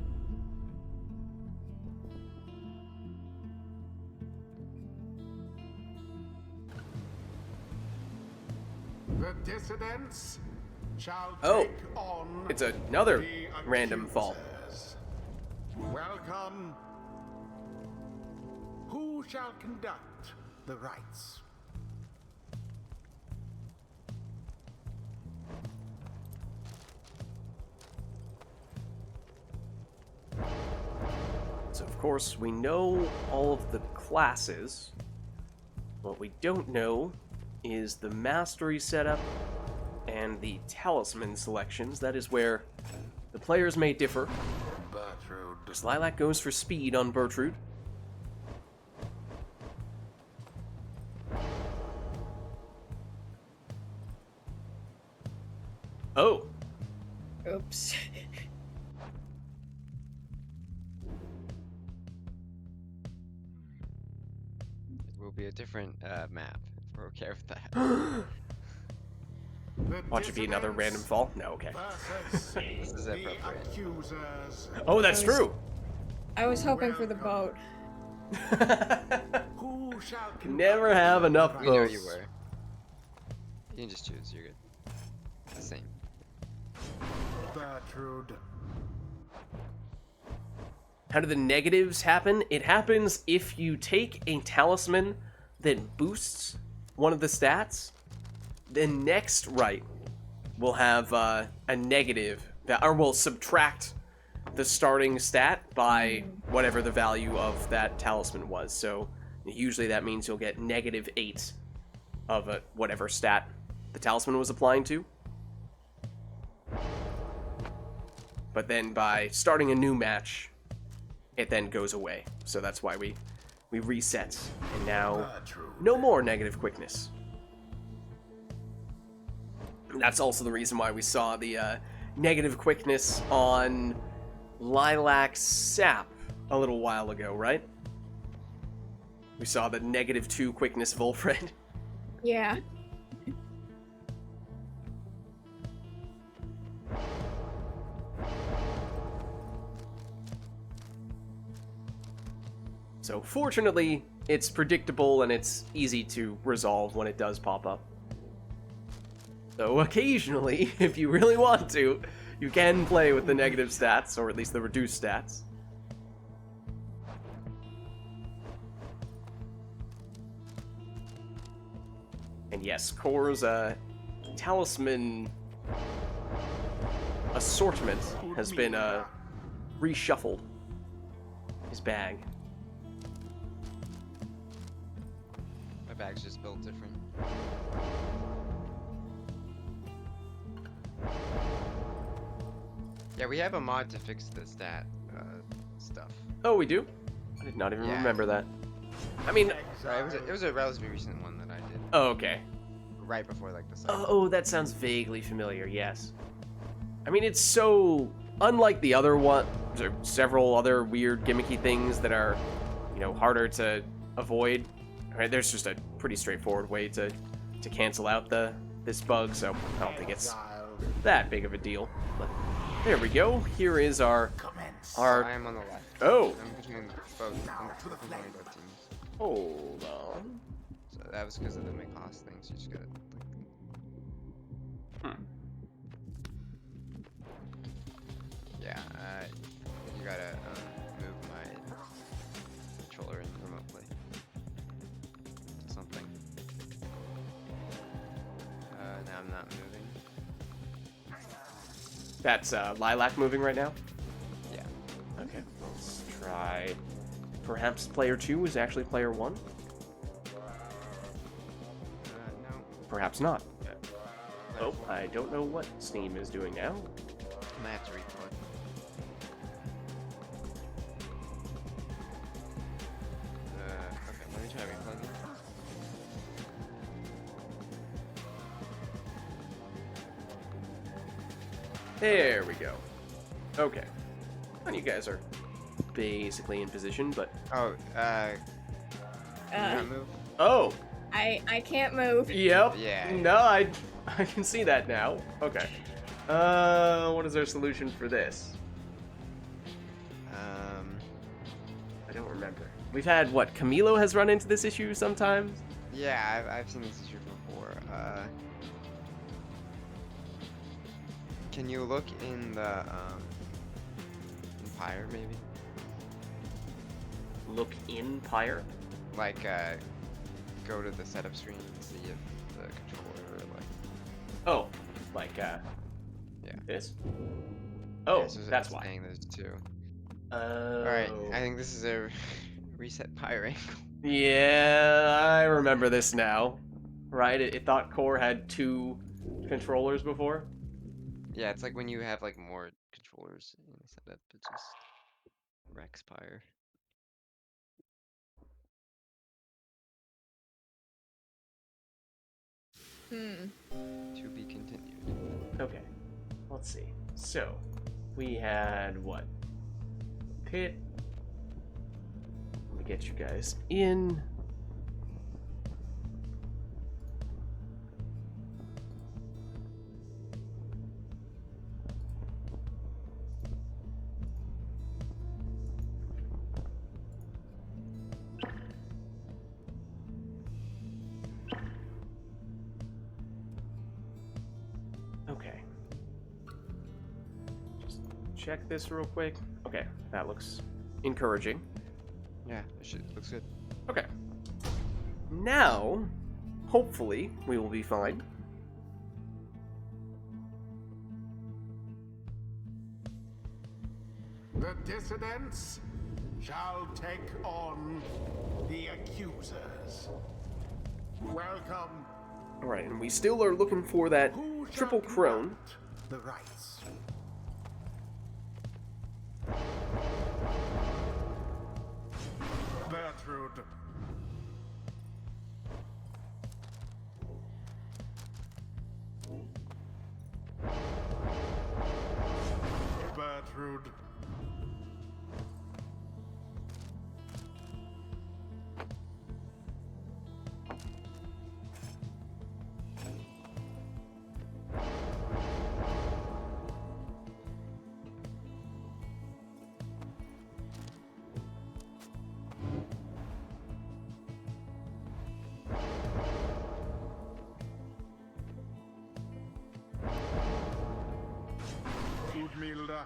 The dissidents shall Oh, take on it's another the random fall. accusers. Welcome. Who shall conduct the rites? So of course we know all of the classes. What we don't know is the mastery setup and the talisman selections. That is where the players may differ. Bertrude. Because Lilac goes for speed on Bertrude. Oh, Oops. It will be a different map. If we're okay with that. The watch it be another dissidents random fall? No, okay. versus This is the appropriate. accusers. Oh, that's true. I was hoping for the boat. Who shall conduct Never have enough We know votes. you were. You can just choose. You're good. It's the same. Bertrude. How do the negatives happen? It happens if you take a talisman that boosts one of the stats. The next rite will have a negative that, or will subtract the starting stat by whatever the value of that talisman was. So usually that means you'll get -8 of whatever stat the talisman was applying to. But then by starting a new match, it then goes away. So that's why we reset. And now, Bertrude. no more negative quickness. That's also the reason why we saw the negative quickness on Lilac Sap a little while ago, right? We saw the -2 quickness Volfred. Yeah. So fortunately, it's predictable and it's easy to resolve when it does pop up. So occasionally, if you really want to, you can play with the negative stats, or at least the reduced stats. And yes, Core's talisman assortment has been reshuffled. His bag. My bag's just built different. Yeah, we have a mod to fix the stat stuff. Oh, we do? I did not even Yeah. remember that. I mean, Sorry, it was a relatively recent one that I did. oh, okay. Right before like the cycle. Oh, that sounds vaguely familiar, yes. I mean, it's so unlike the other one. There are several other weird gimmicky things that are, harder to avoid. Right? There's just a pretty straightforward way to cancel out this bug, so I don't think it's Exile. that big of a deal. But there we go. Here is our Commence. dissidents. Are I am on the left. oh, I'm between both. Now to the I'm between both teams. hold on. So that was because of the McCost thing. So you just gotta. Hmm. Yeah. You gotta move my controller in remotely to something. Now I'm not moving. That's Lilac moving right now. Yeah. Okay, let's try. Perhaps player 2 is actually player 1. No. Perhaps not. Oh, I don't know what Steam is doing now. I might have to replug. Okay, let me try replugging. There we go. Okay. And you guys are basically in position, but Oh, can you Uh, not move? oh, I can't move. yep. Yeah. No, I can see that now. Okay. What is our solution for this? I don't remember. We've had what? Camilo has run into this issue sometimes. Yeah, I've seen this issue before. Can you look in the in Pyre maybe? Look in Pyre. Like go to the setup screen and see if the controller like Oh, like Yeah. this. Oh, yeah, so that's it's why. saying there's two. Oh. Alright, I think this is a reset Pyre angle. Yeah, I remember this now. Right? It thought Core had 2 controllers before. Yeah, it's like when you have like more controllers in the setup, it just wrecks Pyre. To be continued. Okay, let's see. So, we had what? Pit. Let me get you guys in. Okay. Just check this real quick. Okay, that looks encouraging. Yeah, that shit looks good. Okay. Now, hopefully, we will be fine. The dissidents shall take on the accusers. Welcome. Alright, and we still are looking for that Who shall triple crone. conduct the rites? Bertrude. Bertrude. Udmilda.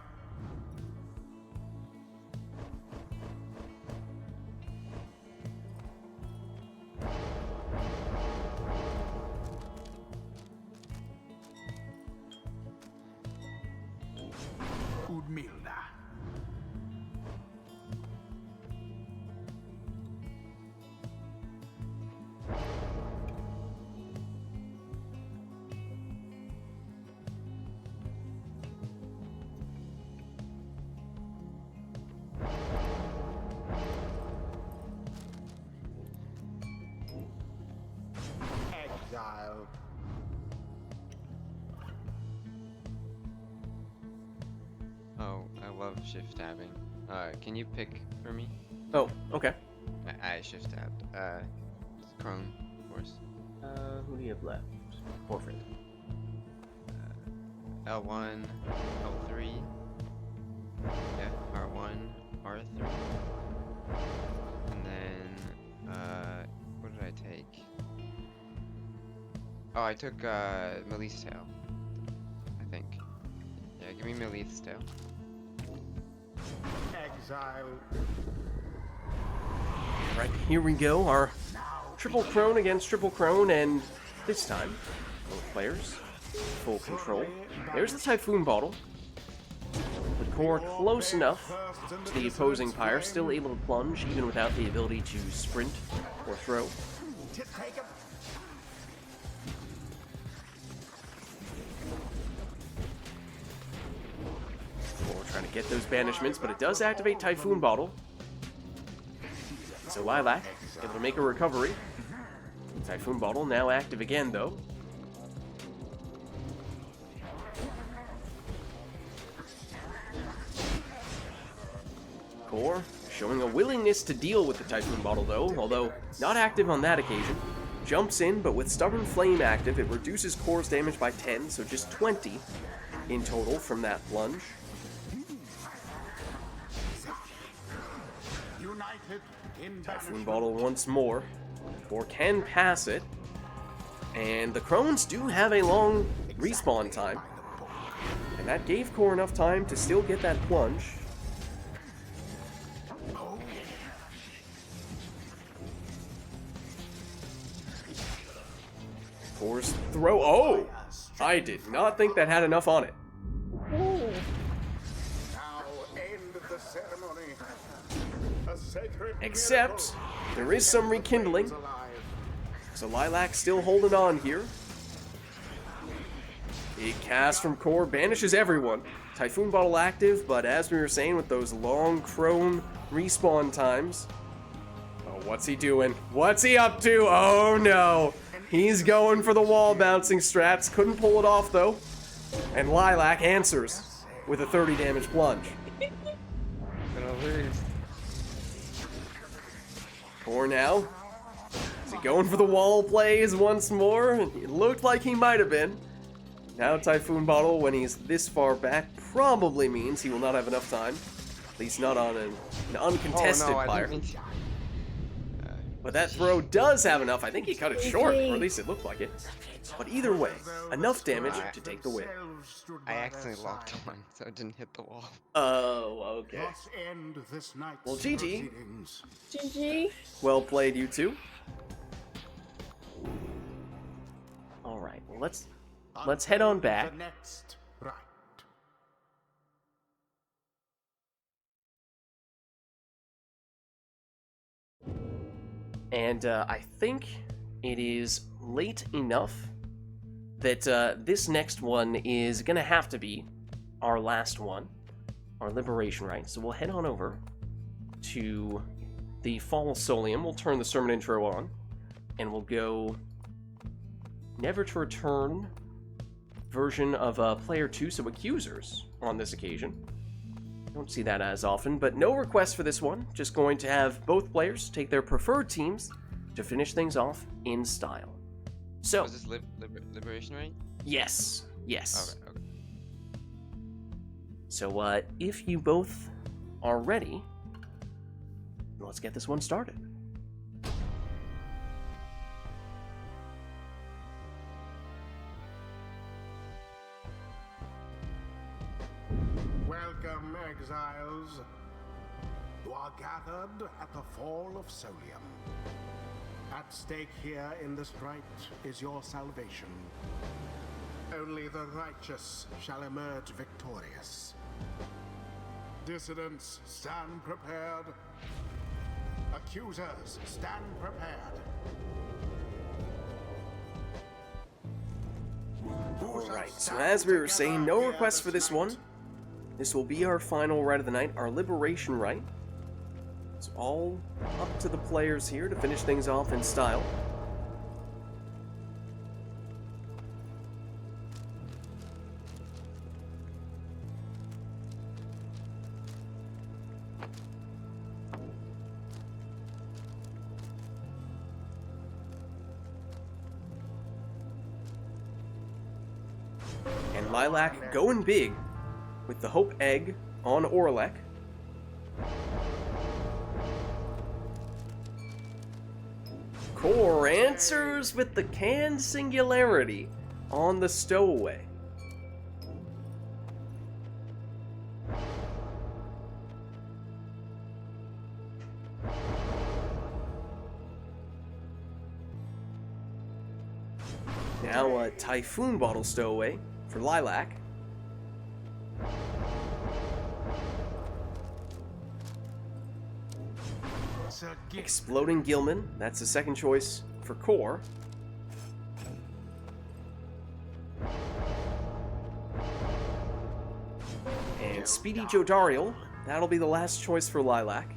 Udmilda. Exile. Oh, I love shift tabbing. Can you pick for me? Oh, okay. I shift tabbed. Chrome, of course. Who do you have left? Warframe. L1, L3. Yeah, R1, R3. And then, what did I take? Oh, I took, Melee's Tail. I think. Yeah, give me Melee's Tail. Exile. Right, here we go. Our triple crone against triple crone, and this time, both players, full control. There's the Typhoon Bottle. The core close enough to the opposing Pyre, still able to plunge, even without the ability to sprint or throw. Core trying to get those banishments, but it does activate Typhoon Bottle. So Lilac able to make a recovery. Typhoon Bottle now active again, though. Core showing a willingness to deal with the Typhoon Bottle, though, although not active on that occasion. Jumps in, but with Stubborn Flame active, it reduces Core's damage by 10, so just 20 in total from that plunge. United in Typhoon Bottle once more. Core can pass it. And the Crones do have a long respawn time. And that gave Core enough time to still get that plunge. Core's throw. Oh! I did not think that had enough on it. Ooh. now end the ceremony. A sacred Except, miracle. there is some rekindling. Alive. So Lilac still holding on here. Big cast from Core banishes everyone. Typhoon Bottle active, but as we were saying with those long crone respawn times. Oh, what's he doing? What's he up to? Oh no! He's going for the wall bouncing strats. Couldn't pull it off though. And Lilac answers with a 30 damage plunge. Gonna lose. Core now. Is he going for the wall plays once more? It looked like he might have been. Now Typhoon Bottle, when he's this far back, probably means he will not have enough time. At least not on an uncontested I Pyre. didn't mean to. But that throw does have enough. I think he cut it short, or at least it looked like it. But either way, enough damage to take the win. I accidentally locked on, so it didn't hit the wall. Oh, okay. Thus end this night's Well, GG. proceedings. GG. Well played, you two. All right, well, let's head on back. The next rite. And I think it is late enough that this next one is going to have to be our last one, our Liberation Rite. So we'll head on over to the Fall Solium. We'll turn the sermon intro on, and we'll go Never to Return version of Player 2, so Accusers on this occasion. Don't see that as often, but no requests for this one. Just going to have both players take their preferred teams to finish things off in style. So, Was this Liberation Rite? yes. Okay, okay. So, if you both are ready, let's get this one started. Welcome, exiles. You are gathered at the Fall of Solium. At stake here in this rite is your salvation. Only the righteous shall emerge victorious. Dissidents, stand prepared. Accusers, stand prepared. Alright, so as we were saying, no requests for this one. This will be our final rite of the night, our Liberation Rite. It's all up to the players here to finish things off in style. And Lilac going big with the Hope Egg on Orlek. Core answers with the canned singularity on the stowaway. Now a Typhoon bottle stowaway for Lilac. Exploding Gilman, that's the second choice for Core. And Speedy Jodariel, that'll be the last choice for Lilac.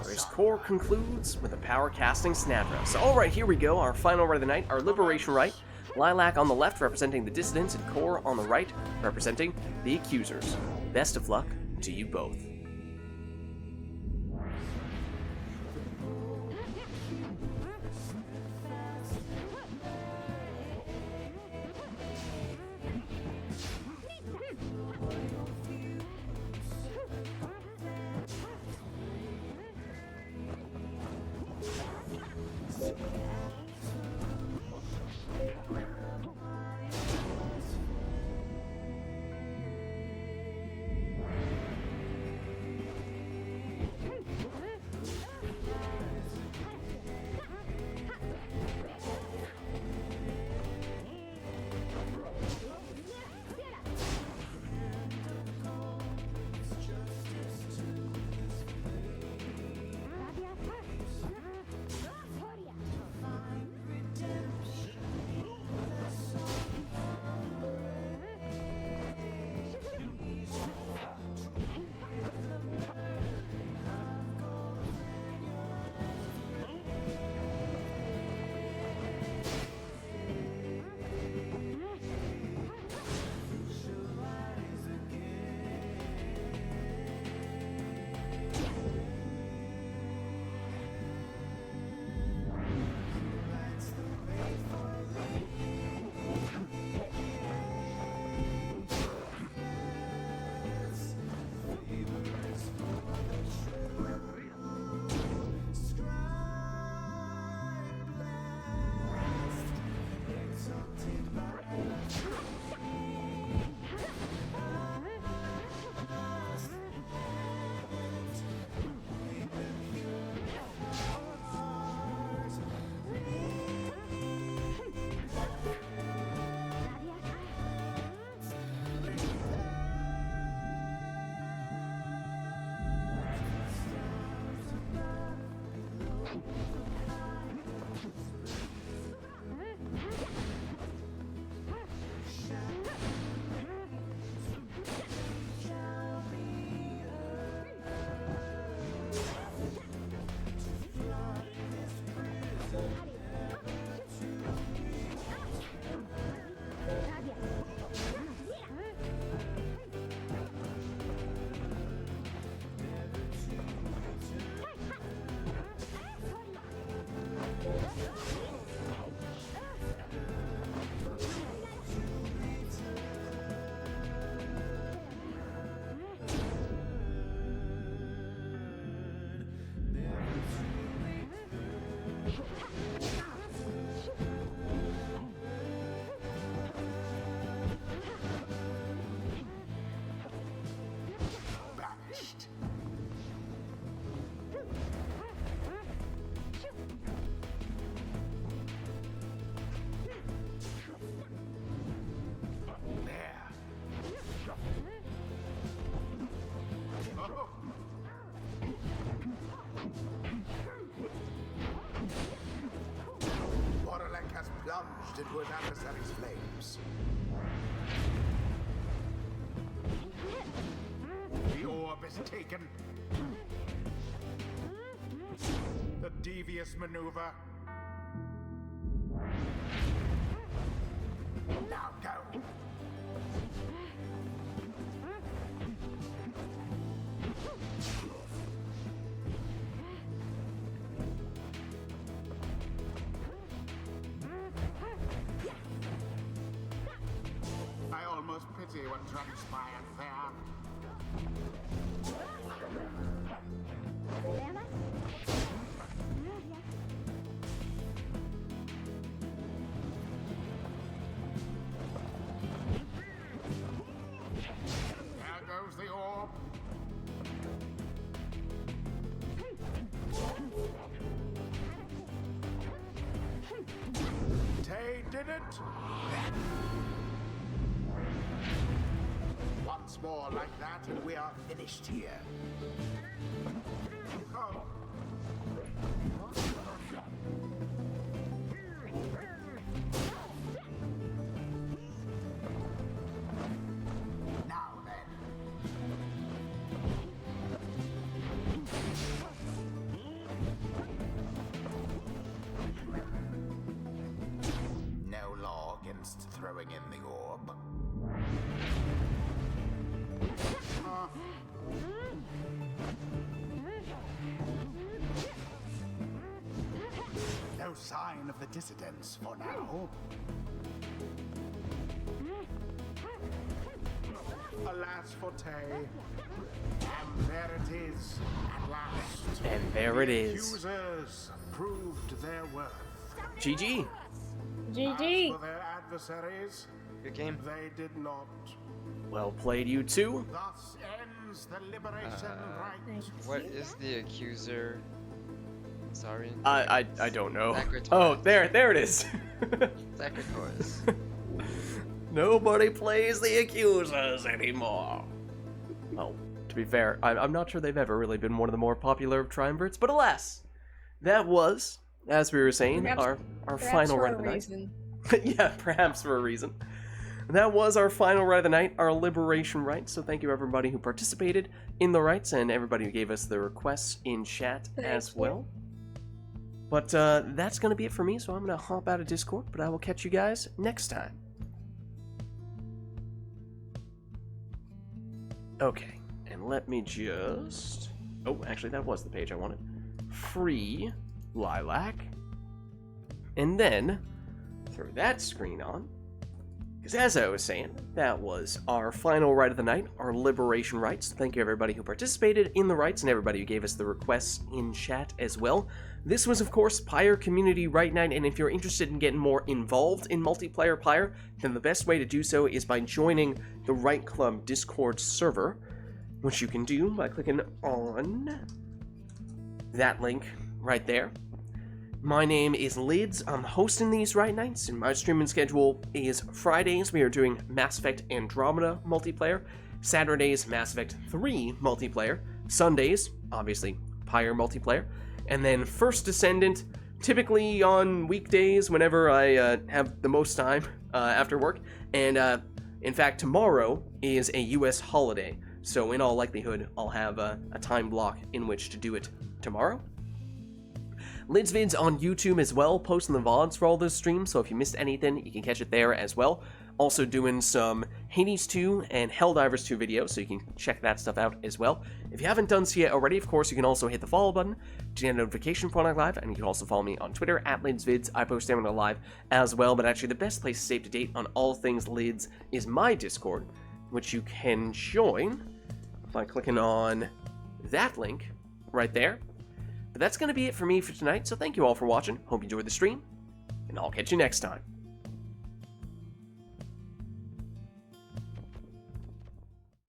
Race Core concludes with a power casting Snapdragon. So, alright, here we go. Our final rite of the night, our Liberation Rite. Lilac on the left representing the dissidents, and Core on the right representing the accusers. Best of luck to you both. into his adversary's flames. The orb is taken. The devious maneuver. Now go. I almost pity what transpired there. There goes the orb. Tay did it. Once more like that, and we are finished here. Oh. Now then. No law against throwing in the orb. No sign of the dissidents for now. Alas for Tay. And there it is, at last. And there it The is. accusers proved their worth. GG. GG. As for their adversaries, Good game. they did not. Well played, you two. Thus ends the liberation rite. Thanks. What is the accuser? Sorry. I don't know. Secretary. Oh, there it is. Secretaries. Nobody plays the accusers anymore. Well, to be fair, I'm not sure they've ever really been one of the more popular of triumvirs, but alas, that was, as we were saying, Perhaps- our Perhaps final for ride a of the night. reason. Yeah, perhaps for a reason. That was our final rite of the night, our liberation rite. So thank you everybody who participated in the rites and everybody who gave us the requests in chat Thank as you. well. But that's going to be it for me, so I'm going to hop out of Discord, but I will catch you guys next time. Okay, and let me just... Oh, actually, that was the page I wanted. Free Lilac. And then, throw that screen on. Because as I was saying, that was our final rite of the night, our liberation rites. Thank you everybody who participated in the rites and everybody who gave us the requests in chat as well. This was, of course, Pyre Community Rite Night, and if you're interested in getting more involved in multiplayer Pyre, then the best way to do so is by joining the Rite Club Discord server, which you can do by clicking on that link right there. My name is Lids. I'm hosting these Rite Nights, and my streaming schedule is Fridays we are doing Mass Effect Andromeda multiplayer, Saturdays Mass Effect 3 multiplayer, Sundays, obviously, Pyre multiplayer, and then First Descendant, typically on weekdays whenever I have the most time after work, and in fact tomorrow is a US holiday, so in all likelihood I'll have a time block in which to do it tomorrow. Lids Vids on YouTube as well, posting the VODs for all those streams, so if you missed anything, you can catch it there as well. Also doing some Hades 2 and Helldivers 2 videos, so you can check that stuff out as well. If you haven't done so yet already, of course, you can also hit the follow button to get a notification for when I'm live, and you can also follow me on Twitter, @LidsVids. I post them when I'm live as well, but actually the best place to stay up to date on all things Lids is my Discord, which you can join by clicking on that link right there. But that's going to be it for me for tonight, so thank you all for watching. Hope you enjoyed the stream, and I'll catch you next time.